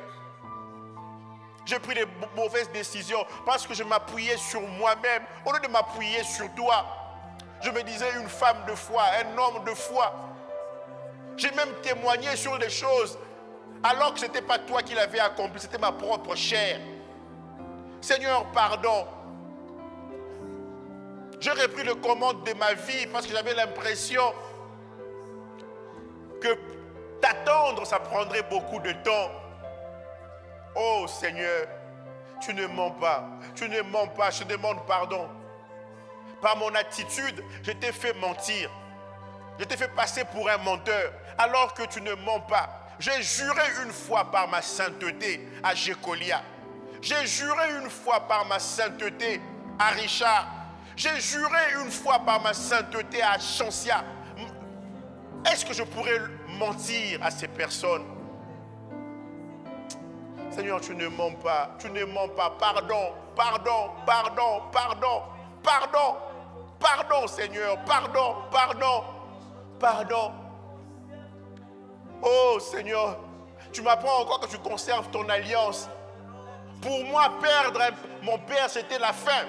Speaker 4: j'ai pris des mauvaises décisions parce que je m'appuyais sur moi-même au lieu de m'appuyer sur toi. Je me disais une femme de foi, un homme de foi. J'ai même témoigné sur des choses alors que ce n'était pas toi qui l'avais accompli, c'était ma propre chair. Seigneur, pardon. J'ai repris le commande de ma vie parce que j'avais l'impression que t'attendre, ça prendrait beaucoup de temps. Oh Seigneur, tu ne mens pas, tu ne mens pas, je te demande pardon. Par mon attitude, je t'ai fait mentir. Je t'ai fait passer pour un menteur alors que tu ne mens pas. J'ai juré une fois par ma sainteté à Jécolia. J'ai juré une fois par ma sainteté à Richard. J'ai juré une fois par ma sainteté à Chancia. Est-ce que je pourrais mentir à ces personnes? Seigneur, tu ne mens pas. Tu ne mens pas. Pardon, pardon, pardon, pardon, pardon, pardon, Seigneur. Pardon, pardon, pardon. Oh, Seigneur, tu m'apprends encore que tu conserves ton alliance. Pour moi, perdre mon Père, c'était la fin.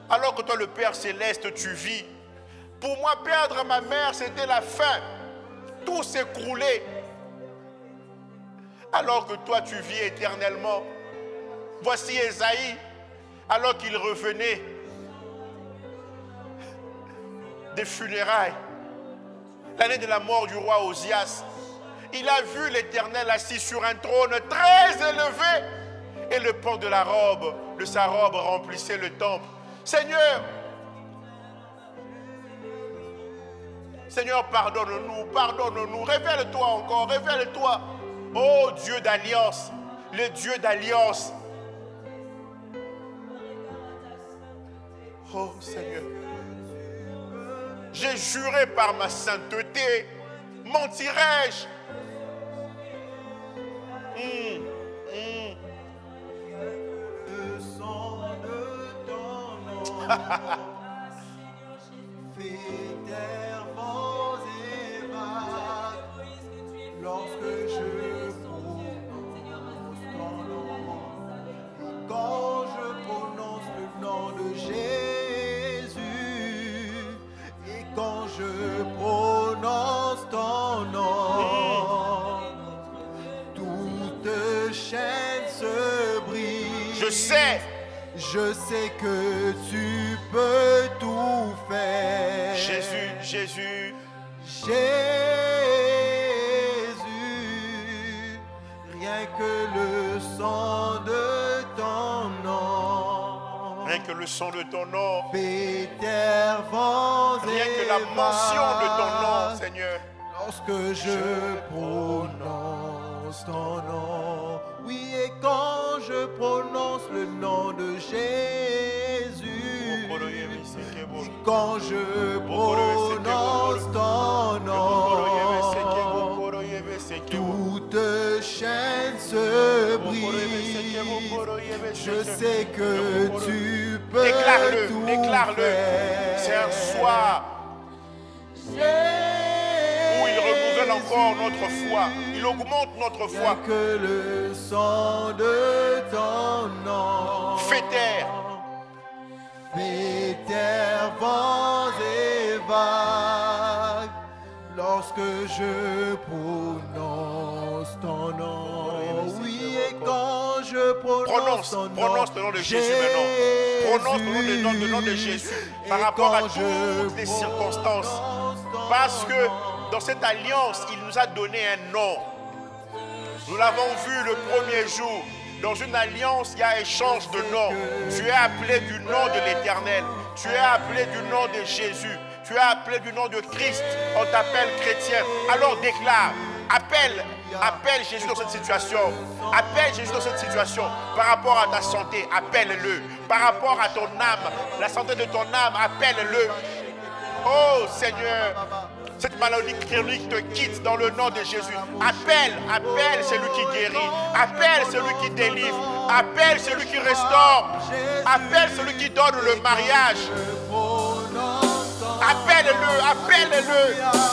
Speaker 4: Alors que toi, le Père céleste, tu vis. Pour moi, perdre ma mère, c'était la fin. Tout s'écroulait. Alors que toi, tu vis éternellement. Voici Ésaïe, alors qu'il revenait des funérailles, l'année de la mort du roi Osias. Il a vu l'Éternel assis sur un trône très élevé et le pan de sa robe remplissait le temple. Seigneur, Seigneur, pardonne-nous, pardonne-nous, révèle-toi encore, révèle-toi. Oh Dieu d'alliance, le Dieu d'alliance. Oh Seigneur, j'ai juré par ma sainteté, mentirai-je?
Speaker 3: Le sang de ton nom fait terre, vents et vagues. Lorsque je prononce ton nom, quand je prononce le nom de Jésus, et quand je prononce ton nom, toute chaîne se brise. Je sais que tu peux tout faire.
Speaker 4: Jésus, Jésus.
Speaker 3: Jésus, rien que le sang de ton nom.
Speaker 4: Rien que le sang de ton nom.
Speaker 3: Fait terre, vents et
Speaker 4: rien que la mention de ton nom,
Speaker 3: vagues.
Speaker 4: Seigneur.
Speaker 3: Lorsque je prononce ton nom, oui, et quand je prononce le nom de Jésus, et quand je prononce ton nom, toute chaîne se brise. Je sais que tu peux
Speaker 4: Déclare-le,
Speaker 3: tout
Speaker 4: déclare-le.
Speaker 3: faire.
Speaker 4: C'est un soir où il renouvelle encore notre foi. Il augmente notre foi.
Speaker 3: Rien que le sang de ton nom.
Speaker 4: Fais taire.
Speaker 3: Fais terre, vents et vagues. Lorsque je prononce ton nom. Oui, et quand je prononce ton nom.
Speaker 4: Prononce le nom de Jésus maintenant. Prononce le nom de Jésus par rapport à toutes les circonstances. Parce que dans cette alliance, il nous a donné un nom. Nous l'avons vu le premier jour. Dans une alliance, il y a échange de noms. Tu es appelé du nom de l'Éternel. Tu es appelé du nom de Jésus. Tu es appelé du nom de Christ. On t'appelle chrétien. Alors déclare, appelle Jésus dans cette situation. Appelle Jésus dans cette situation. Par rapport à ta santé, appelle-le. Par rapport à ton âme, la santé de ton âme, appelle-le. Oh Seigneur, cette maladie chronique te quitte dans le nom de Jésus. Appelle celui qui guérit. Appelle celui qui délivre. Appelle celui qui restaure. Appelle celui qui donne le mariage. Appelle-le.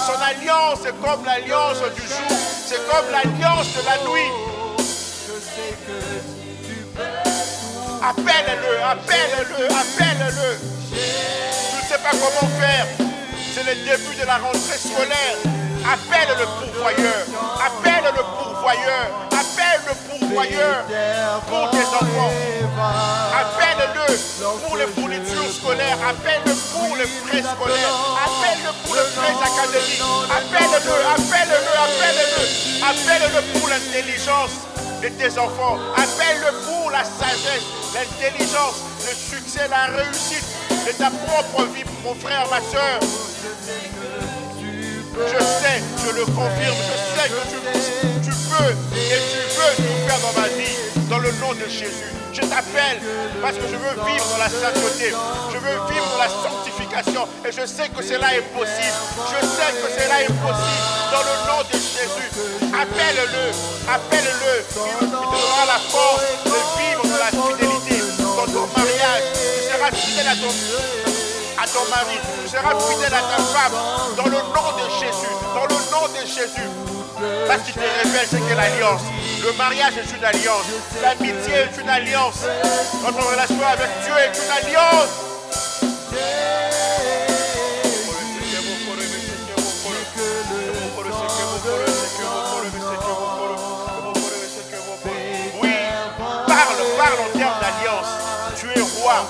Speaker 4: Son alliance est comme l'alliance du jour. C'est comme l'alliance de la nuit. Appelle-le. Tu ne sais pas comment faire. C'est le début de la rentrée scolaire. Appelle le pourvoyeur. Appelle le pourvoyeur pour tes enfants. Appelle-le pour les fournitures scolaires. Appelle-le pour les frais scolaires. Appelle-le pour les frais académiques. Appelle-le pour l'intelligence de tes enfants. Appelle-le pour la sagesse, l'intelligence, le succès, la réussite de ta propre vie, mon frère, ma soeur. Je sais, je le confirme, je sais que tu peux et tu veux tout faire dans ma vie, dans le nom de de Jésus. Je t'appelle parce que je veux vivre dans la sainteté. Je veux vivre dans la sanctification. Et je sais que cela est possible. Je sais que cela est possible. Dans le nom de Jésus, appelle-le. Appelle-le. Il te donnera la force de vivre dans la fidélité. Dans ton mariage, tu seras fidèle à ton mari. Tu seras fidèle à ta femme. Dans le nom de Jésus. Dans le nom de Jésus. Parce qu'il te révèle ce qu'est l'alliance. Le mariage est une alliance. L'amitié est une alliance. Notre relation avec Dieu est une alliance. Oui, parle en termes d'alliance. Tu es roi.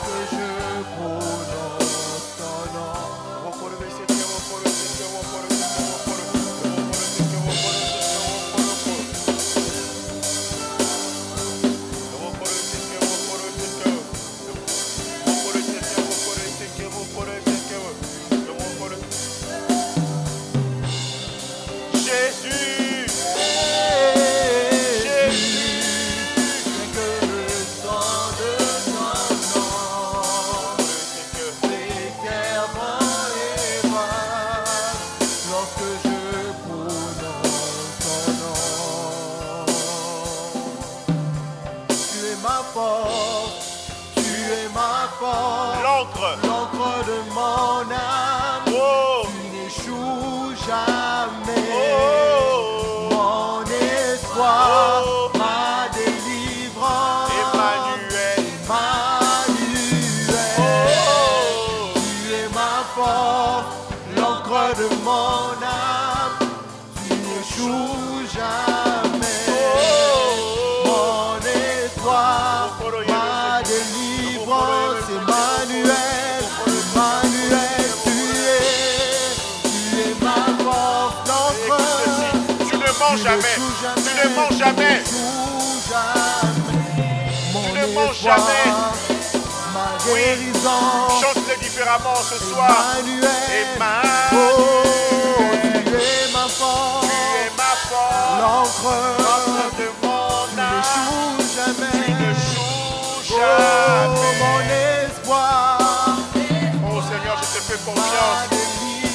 Speaker 3: L'encre de mon âme,
Speaker 4: Oh.
Speaker 3: tu n'échoues jamais.
Speaker 4: Oh.
Speaker 3: Mon espoir,
Speaker 4: Oh.
Speaker 3: ma délivrance,
Speaker 4: Emmanuel.
Speaker 3: Emmanuel.
Speaker 4: Oh.
Speaker 3: Tu es ma force, l'encre de mon âme, tu n'échoues jamais.
Speaker 4: Oh.
Speaker 3: Mon espoir, ma délivrance, Emmanuel, Emmanuel, tu es ma force, l'encre.
Speaker 4: Écoute ceci, tu ne mens jamais. Tu ne mens jamais.
Speaker 3: Tu
Speaker 4: ne mens jamais.
Speaker 3: Ma
Speaker 4: Oui.
Speaker 3: guérison.
Speaker 4: Chante-le différemment ce soir.
Speaker 3: Emmanuel. Oh, tu es ma force.
Speaker 4: Tu es ma force.
Speaker 3: L'encre
Speaker 4: de mon âme.
Speaker 3: Tu n'échoues jamais.
Speaker 4: Tu n'échoues
Speaker 3: Oh,
Speaker 4: jamais.
Speaker 3: mon espoir.
Speaker 4: Oh Seigneur, je te fais confiance.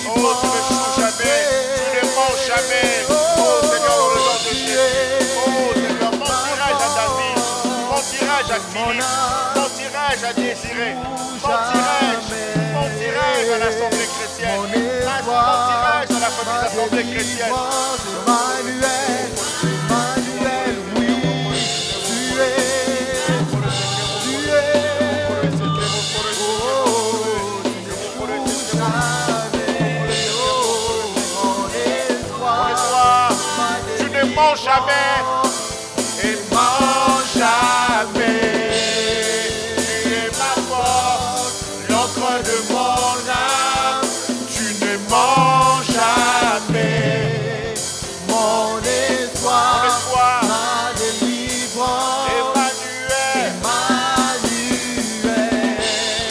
Speaker 4: Oh, tu n'échoues jamais. Tu ne mens jamais. Oh Seigneur, dans le nom de Jésus. Oh Seigneur, mon tirage à David. Mon tirage à Philippe. Mon tirage à Désiré. Mon tirage à l'Assemblée chrétienne. Mon tirage à la famille de l'Assemblée chrétienne.
Speaker 3: Emmanuel, Emmanuel, oui, tu es.
Speaker 4: Tu ne mens jamais et mens jamais. Tu es ma force, l'encre de mon âme. Tu ne mens jamais.
Speaker 3: Mon espoir, ma délivrance,
Speaker 4: Emmanuel,
Speaker 3: Emmanuel,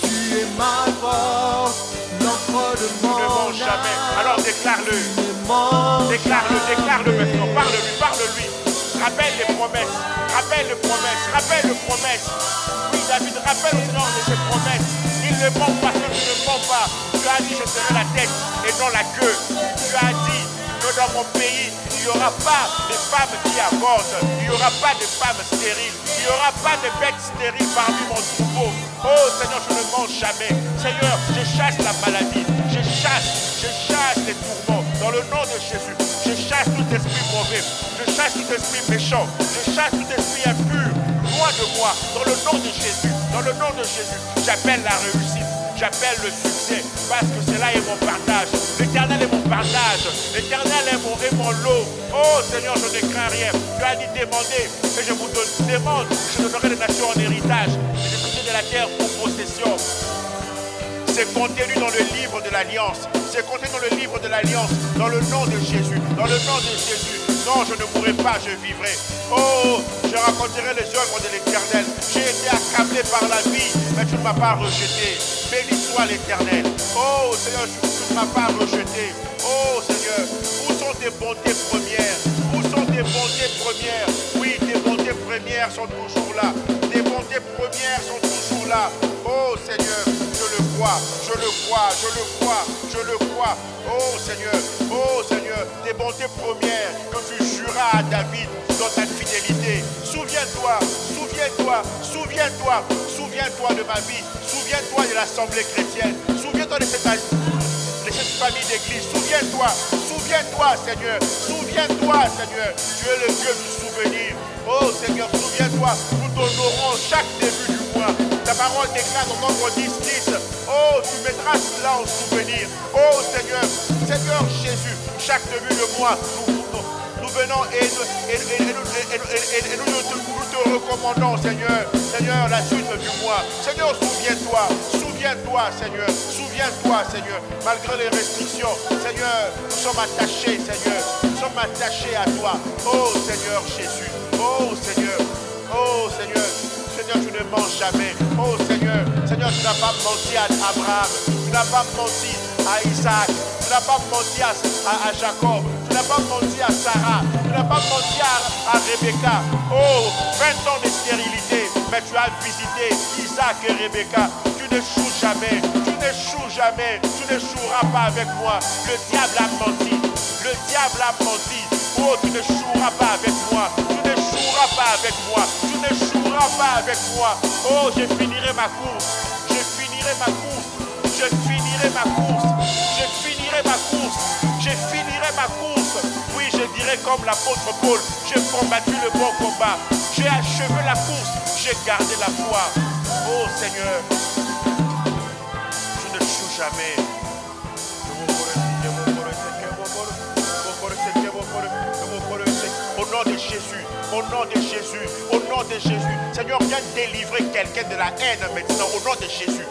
Speaker 3: tu es ma force, l'encre de
Speaker 4: tu
Speaker 3: mon
Speaker 4: ne mens jamais. Alors déclare-le. Déclare-le maintenant. Parle-lui. Rappelle les promesses. Rappelle les promesses. Oui, David, rappelle au Seigneur de ses promesses. Il ne ment pas, tu ne mens pas. Tu as dit, je serai la tête et non la queue. Tu as dit que dans mon pays, il n'y aura pas de femmes qui avortent. Il n'y aura pas de femmes stériles. Il n'y aura pas de bêtes stériles parmi mon troupeau. Oh Seigneur, je ne mens jamais. Seigneur, je chasse la maladie. Je chasse les tourments. Dans le nom de Jésus, je chasse tout esprit mauvais. Je chasse tout esprit méchant. Je chasse tout esprit impur. Loin de moi. Dans le nom de Jésus. Dans le nom de Jésus, j'appelle la réussite. J'appelle le succès. Parce que cela est mon partage. L'Éternel est mon partage. L'Éternel est mon lot. Oh Seigneur, je ne crains rien. Tu as dit demander. Et je vous demande. Je donnerai les nations en héritage. Et les cités de la terre pour possession. C'est contenu dans le livre de l'Alliance. C'est contenu dans le livre de l'Alliance. Dans le nom de Jésus. Dans le nom de Jésus. Non, je ne mourrai pas, je vivrai. Oh, je raconterai les œuvres de l'Éternel. J'ai été accablé par la vie, mais tu ne m'as pas rejeté. Béni soit l'Éternel. Oh Seigneur, tu ne m'as pas rejeté. Oh Seigneur, où sont tes bontés premières? Où sont tes bontés premières? Oui, tes bontés premières premières sont toujours là. Tes bontés premières sont toujours là. Oh Seigneur, je le crois, je le crois, je le crois, je le crois. Oh Seigneur, tes bontés premières que tu juras à David dans ta fidélité. Souviens-toi, souviens-toi, souviens-toi, souviens-toi de ma vie. Souviens-toi de l'assemblée chrétienne. Souviens-toi de cette famille d'église. Souviens-toi, souviens-toi Seigneur. Souviens-toi Seigneur. Tu es le Dieu du souvenir. Oh Seigneur, souviens-toi. Nous t'honorons chaque début du mois. Ta parole déclare dans Nombre 10:10. Oh, tu mettras cela en souvenir. Oh Seigneur, Seigneur Jésus, chaque début de mois, nous venons et nous te recommandons, Seigneur. Seigneur, la suite du mois. Seigneur, souviens-toi, souviens-toi, Seigneur. Souviens-toi, Seigneur. Malgré les restrictions, Seigneur, nous sommes attachés, Seigneur. Nous sommes attachés à toi. Oh Seigneur Jésus. Oh Seigneur. Oh Seigneur. Seigneur, tu ne mens jamais. Oh Seigneur, Seigneur, tu n'as pas menti à Abraham. Tu n'as pas menti à Isaac. Tu n'as pas menti à Jacob. Tu n'as pas menti à Sarah. Tu n'as pas menti à Rebecca. Oh, 20 ans de stérilité. Mais tu as visité Isaac et Rebecca. Tu n'échoues jamais. Tu n'échoues jamais. Tu n'échoueras pas avec moi. Le diable a menti. Le diable a menti. Oh, tu n'échoueras pas avec moi. Tu n'échoueras pas avec moi. Tu n'échoueras pas avec moi. Oh, je finirai ma course. Je finirai ma course. Je finirai ma course. Je finirai ma course. Je finirai ma course. Oui, je dirai comme l'apôtre Paul. J'ai combattu le bon combat. J'ai achevé la course. J'ai gardé la foi. Oh Seigneur, tu n'échoues jamais. Au nom de Jésus, au nom de Jésus, au nom de Jésus. Seigneur, viens délivrer quelqu'un de la haine maintenant, au nom de Jésus.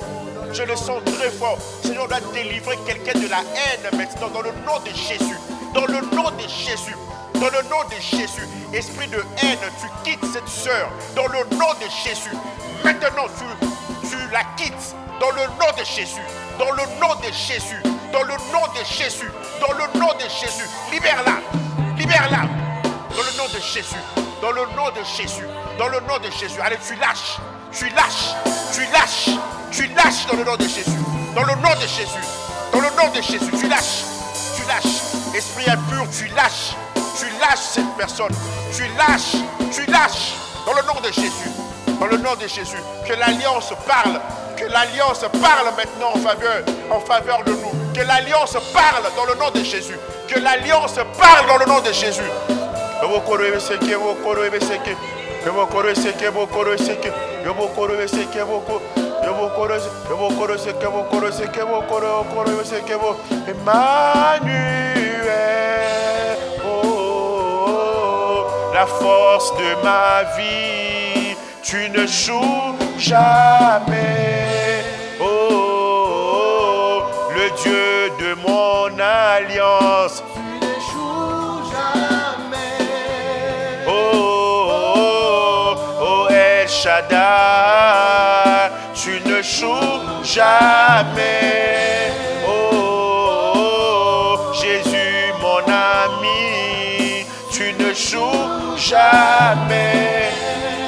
Speaker 4: Je le sens très fort. Seigneur, doit délivrer quelqu'un de la haine maintenant, dans le nom de Jésus. Dans le nom de Jésus. Dans le nom de Jésus. Esprit de haine, tu quittes cette sœur. Dans le nom de Jésus. Maintenant, tu la quittes. Dans le nom de Jésus. Dans le nom de Jésus. Dans le nom de Jésus. Dans le nom de Jésus. Libère-la. Libère-la. Dans le nom de Jésus. Dans le nom de Jésus. Dans le nom de Jésus. Allez, tu lâches. Tu lâches. Tu lâches. Tu lâches dans le nom de Jésus. Dans le nom de Jésus. Dans le nom de Jésus. Tu lâches. Tu lâches. Esprit impur, tu lâches. Tu lâches cette personne. Tu lâches. Tu lâches. Dans le nom de Jésus. Dans le nom de Jésus. Que l'alliance parle. Que l'alliance parle maintenant en faveur de nous. Que l'alliance parle dans le nom de Jésus. Que l'alliance parle dans le nom de Jésus. Emmanuel, oh, la force de ma vie, tu ne joues jamais. Oh, le Dieu de mon alliance,
Speaker 3: Tu n'échoues jamais.
Speaker 4: oh, El Shaddai, tu ne joues jamais. Oh, Jésus mon ami, tu ne joues jamais.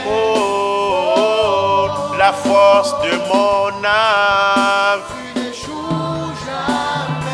Speaker 4: Oh, la force de mon âme.
Speaker 3: Tu n'échoues jamais.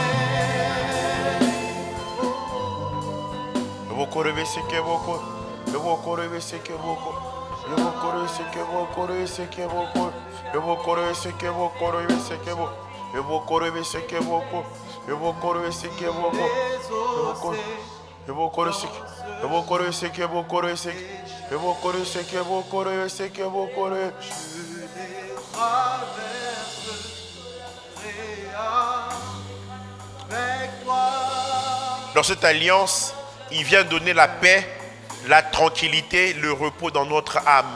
Speaker 4: Dans cette alliance, il vient donner la paix, la tranquillité, le repos dans notre âme.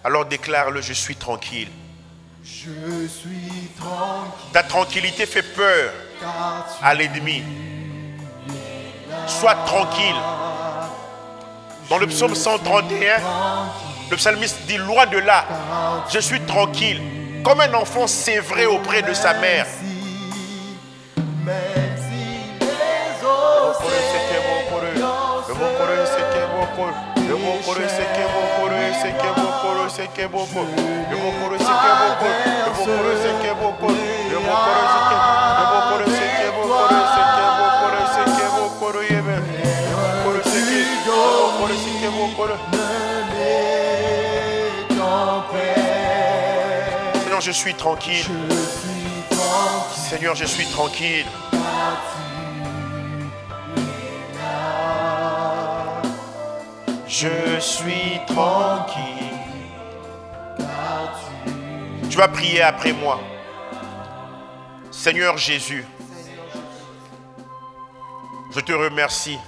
Speaker 4: Alors déclare-le, je suis tranquille.
Speaker 3: Je suis tranquille.
Speaker 4: Ta tranquillité fait peur
Speaker 3: Car tu
Speaker 4: à l'ennemi. Sois tranquille. Dans le psaume 131, le psalmiste dit, loin de là, je suis tranquille, comme un enfant sévré auprès de sa mère.
Speaker 3: Même si les eaux s'éloignent,
Speaker 4: Seigneur, je suis tranquille. Seigneur, je suis tranquille. Je suis tranquille. Tu vas prier après moi. Seigneur Jésus, je te remercie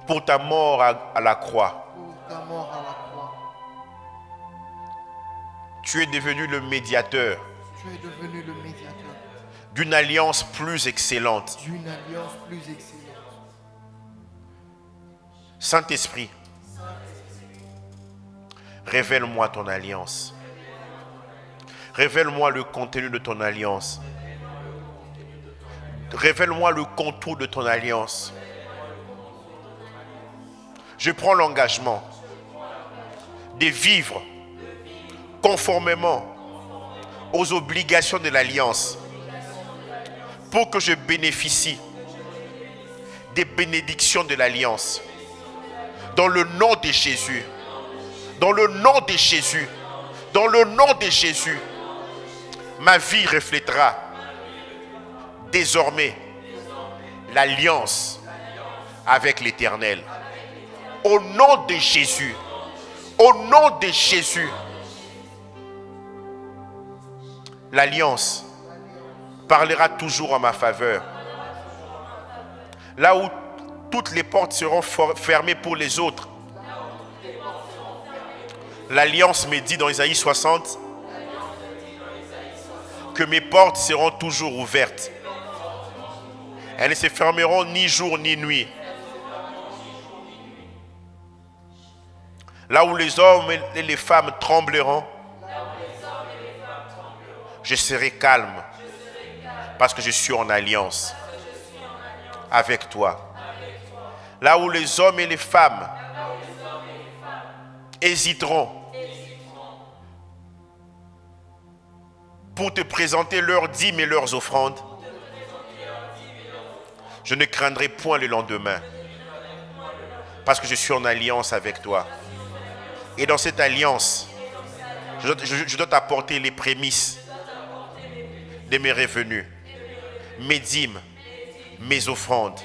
Speaker 4: pour ta mort à la croix. Tu es devenu le médiateur. D'une alliance plus excellente. Saint-Esprit, révèle-moi ton alliance. Révèle-moi le contenu de ton alliance. Révèle-moi le contour de ton alliance. Je prends l'engagement de vivre conformément aux obligations de l'alliance pour que je bénéficie des bénédictions de l'alliance. Dans le nom de Jésus, dans le nom de Jésus, dans le nom de Jésus, ma vie reflètera désormais l'alliance avec l'Éternel. Au nom de Jésus, au nom de Jésus, l'alliance parlera toujours en ma faveur. Là où toutes les portes seront fermées pour les autres, l'alliance me dit dans Isaïe 60 que mes portes seront toujours ouvertes. Elles ne se fermeront ni jour ni nuit. Là où les hommes et les femmes trembleront, je serai calme parce que je suis en alliance avec toi. Là où les hommes et les femmes hésiteront pour te présenter leurs dîmes et leurs offrandes, je ne craindrai point le lendemain parce que je suis en alliance avec toi. Et dans cette alliance, je dois t'apporter les prémices de mes revenus, mes dîmes, mes offrandes.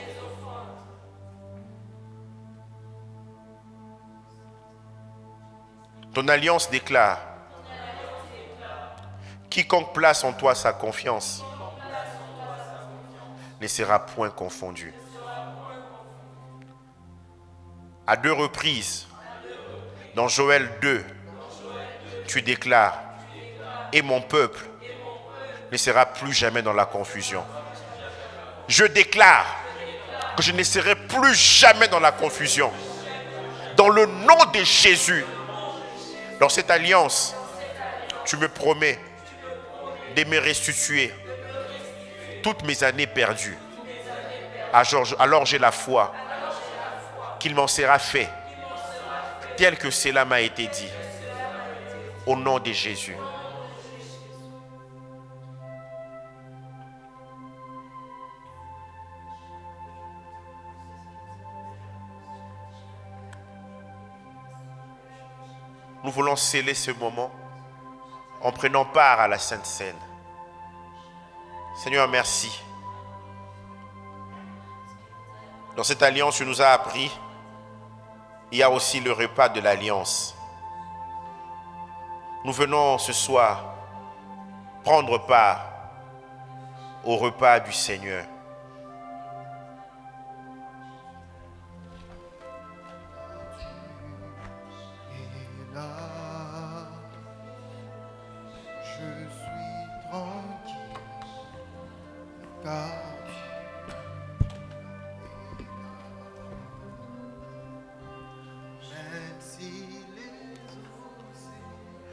Speaker 4: Ton alliance déclare: quiconque place en toi sa confiance ne sera point confondu. À 2 reprises, dans Joël 2, tu déclares: et mon peuple ne sera plus jamais dans la confusion. Je déclare que je ne serai plus jamais dans la confusion. Dans le nom de Jésus, dans cette alliance, tu me promets de me restituer toutes mes années perdues. Alors j'ai la foi qu'il m'en sera fait tel que cela m'a été dit. Au nom de Jésus. Nous voulons sceller ce moment en prenant part à la Sainte Seine. Seigneur, merci. Dans cette alliance, tu nous as appris, il y a aussi le repas de l'alliance. Nous venons ce soir prendre part au repas du Seigneur.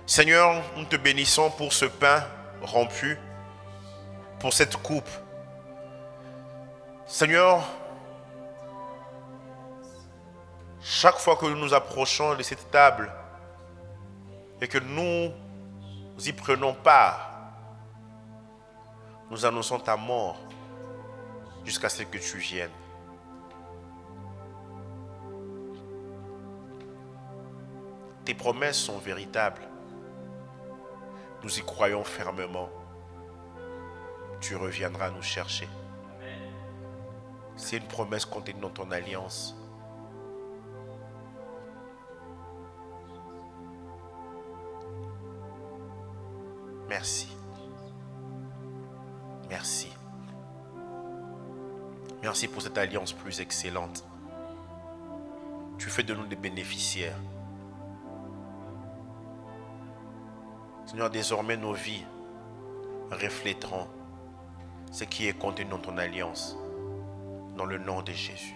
Speaker 4: Seigneur, nous te bénissons pour ce pain rompu, pour cette coupe Seigneur, chaque fois que nous nous approchons de cette table et que nous y prenons part, nous annonçons ta mort jusqu'à ce que tu viennes. Tes promesses sont véritables. Nous y croyons fermement. Tu reviendras nous chercher. C'est une promesse contenue dans ton alliance. Merci. Merci. Merci pour cette alliance plus excellente. Tu fais de nous des bénéficiaires. Seigneur, désormais nos vies reflèteront ce qui est contenu dans ton alliance, dans le nom de Jésus.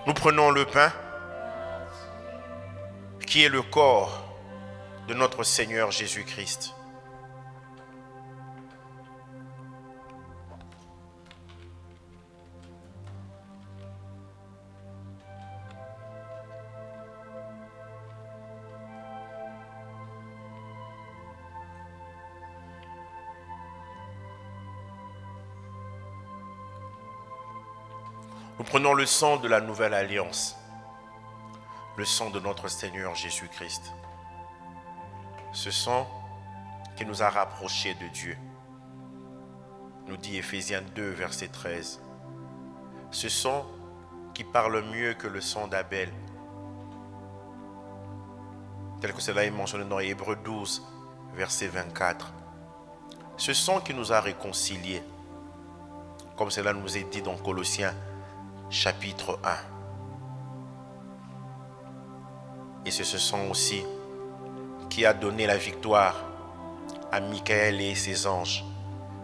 Speaker 4: Nous prenons le pain, qui est le corps de notre Seigneur Jésus-Christ. Nous prenons le sang de la nouvelle alliance, le sang de notre Seigneur Jésus-Christ. Ce sang qui nous a rapprochés de Dieu, nous dit Éphésiens 2, verset 13. Ce sang qui parle mieux que le sang d'Abel, tel que cela est mentionné dans Hébreux 12, verset 24. Ce sang qui nous a réconciliés, comme cela nous est dit dans Colossiens chapitre 1. Et c'est ce sang aussi qui a donné la victoire à Michael et ses anges,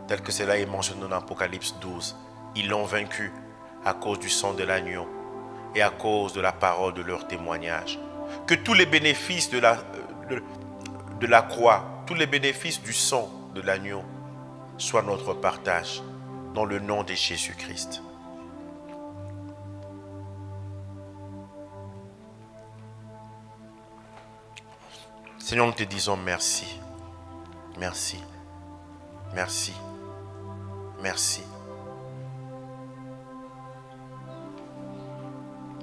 Speaker 4: tel que cela est mentionné dans Apocalypse 12. Ils l'ont vaincu à cause du sang de l'agneau et à cause de la parole de leur témoignage. Que tous les bénéfices de la croix, tous les bénéfices du sang de l'agneau soient notre partage dans le nom de Jésus-Christ. Seigneur, nous te disons merci, merci, merci, merci,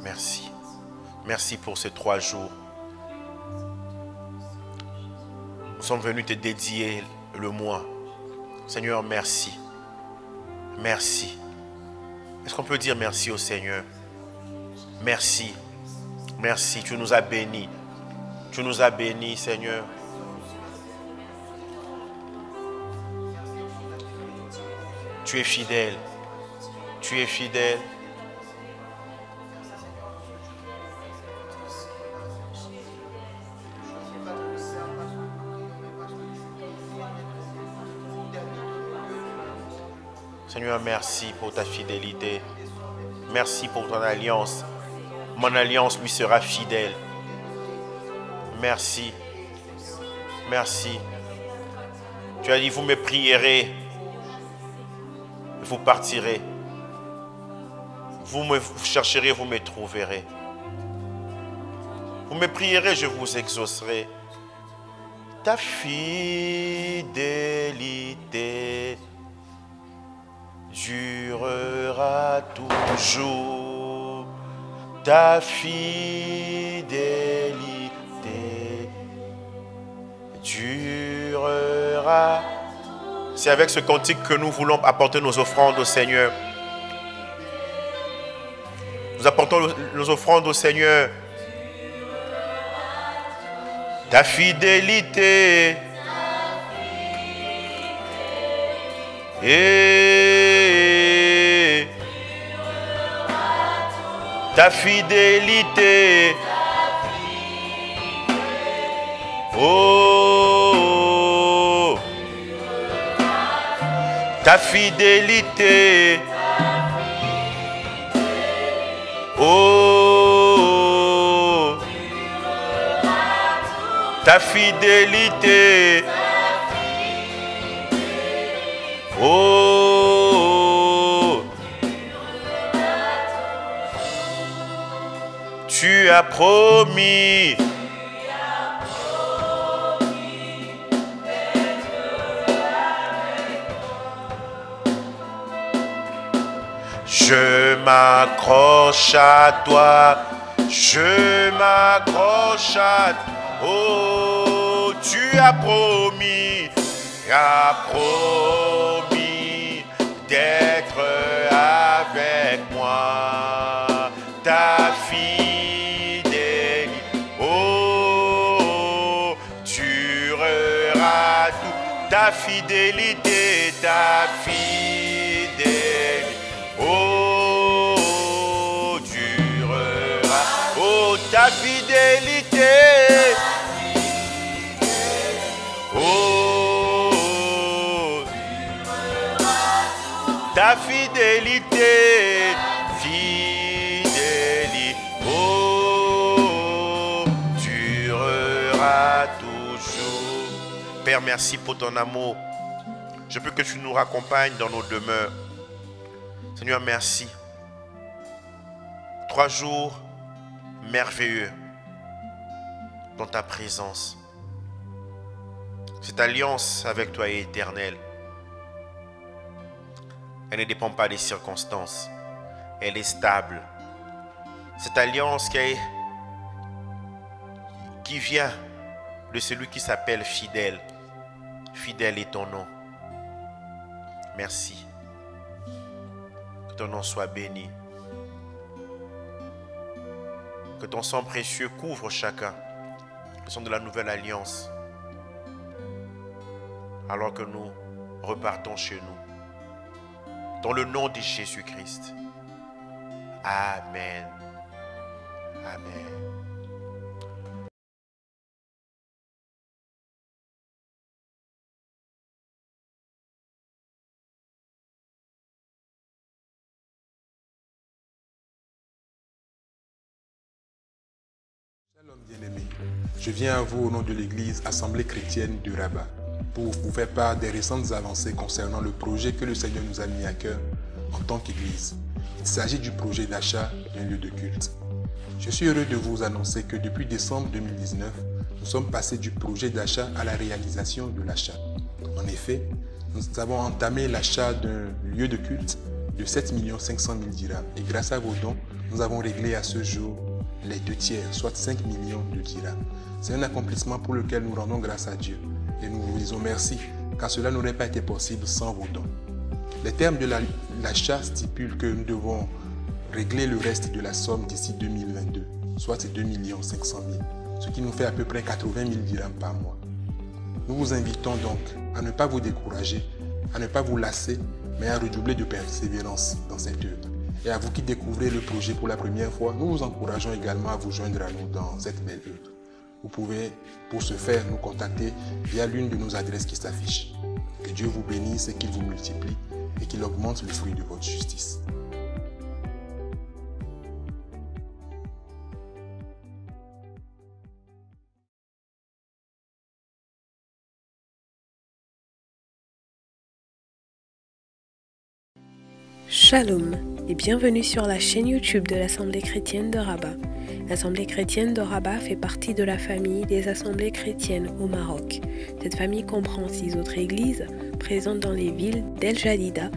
Speaker 4: merci, merci pour ces 3 jours. Nous sommes venus te dédier le mois. Seigneur, merci, merci. Est-ce qu'on peut dire merci au Seigneur? Merci, merci, tu nous as bénis. Tu nous as bénis, Seigneur. Tu es fidèle. Tu es fidèle. Seigneur, merci pour ta fidélité. Merci pour ton alliance. Mon alliance lui sera fidèle. Merci. Merci. Tu as dit, vous me prierez et vous partirez. Vous me chercherez, vous me trouverez. Vous me prierez, je vous exaucerai. Ta fidélité durera toujours. Ta fidélité durera. C'est avec ce cantique que nous voulons apporter nos offrandes au Seigneur. Nous apportons nos offrandes au Seigneur. Ta fidélité et ta fidélité, oh, ta fidélité, oh, ta fidélité, oh, tu as promis. Je m'accroche à toi, je m'accroche à toi. Oh, tu as promis d'être avec moi. Ta fidélité, oh, durera tout. Ta fidélité, oh, durera. Oh, ta fidélité. Oh, ta fidélité, oh, durera toujours. Père, merci pour ton amour. Je veux que tu nous raccompagnes dans nos demeures. Seigneur, merci. 3 jours merveilleux dans ta présence. Cette alliance avec toi est éternelle. Elle ne dépend pas des circonstances. Elle est stable. Cette alliance qui vient de celui qui s'appelle fidèle. Fidèle est ton nom. Merci. Que ton nom soit béni. Que ton sang précieux couvre chacun. Le sang de la nouvelle alliance. Alors que nous repartons chez nous. Dans le nom de Jésus-Christ. Amen. Amen.
Speaker 2: Shalom bien-aimés, je viens à vous au nom de l'Église Assemblée chrétienne de Rabat pour vous faire part des récentes avancées concernant le projet que le Seigneur nous a mis à cœur en tant qu'Église. Il s'agit du projet d'achat d'un lieu de culte. Je suis heureux de vous annoncer que depuis décembre 2019, nous sommes passés du projet d'achat à la réalisation de l'achat. En effet, nous avons entamé l'achat d'un lieu de culte de 7 500 000 dirhams et grâce à vos dons, nous avons réglé à ce jour les 2 tiers, soit 5 millions de dirhams. C'est un accomplissement pour lequel nous rendons grâce à Dieu et nous vous disons merci car cela n'aurait pas été possible sans vos dons. Les termes de l'achat stipulent que nous devons régler le reste de la somme d'ici 2022, soit ces 2 500 000, ce qui nous fait à peu près 80 000 dirhams par mois. Nous vous invitons donc à ne pas vous décourager, à ne pas vous lasser, mais à redoubler de persévérance dans cette œuvre. Et à vous qui découvrez le projet pour la première fois, nous vous encourageons également à vous joindre à nous dans cette belle œuvre. Vous pouvez, pour ce faire, nous contacter via l'une de nos adresses qui s'affichent. Que Dieu vous bénisse et qu'il vous multiplie et qu'il augmente le fruit de votre justice.
Speaker 1: Shalom et bienvenue sur la chaîne YouTube de l'Assemblée chrétienne de Rabat. L'Assemblée chrétienne de Rabat fait partie de la famille des assemblées chrétiennes au Maroc. Cette famille comprend 6 autres églises présentes dans les villes d'El Jadida,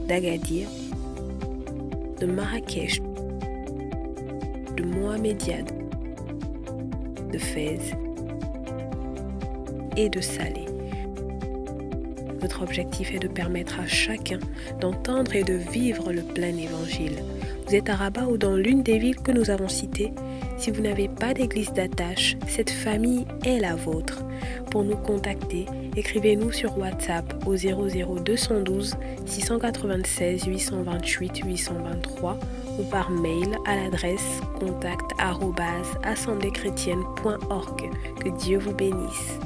Speaker 1: d'Agadir, de Marrakech, de Mohamediad, de Fès et de Salé. Notre objectif est de permettre à chacun d'entendre et de vivre le plein évangile. Vous êtes à Rabat ou dans l'une des villes que nous avons citées. Si vous n'avez pas d'église d'attache, cette famille est la vôtre. Pour nous contacter, écrivez-nous sur WhatsApp au 00212 696 828 823 ou par mail à l'adresse contact@assembléchrétienne.org. Que Dieu vous bénisse.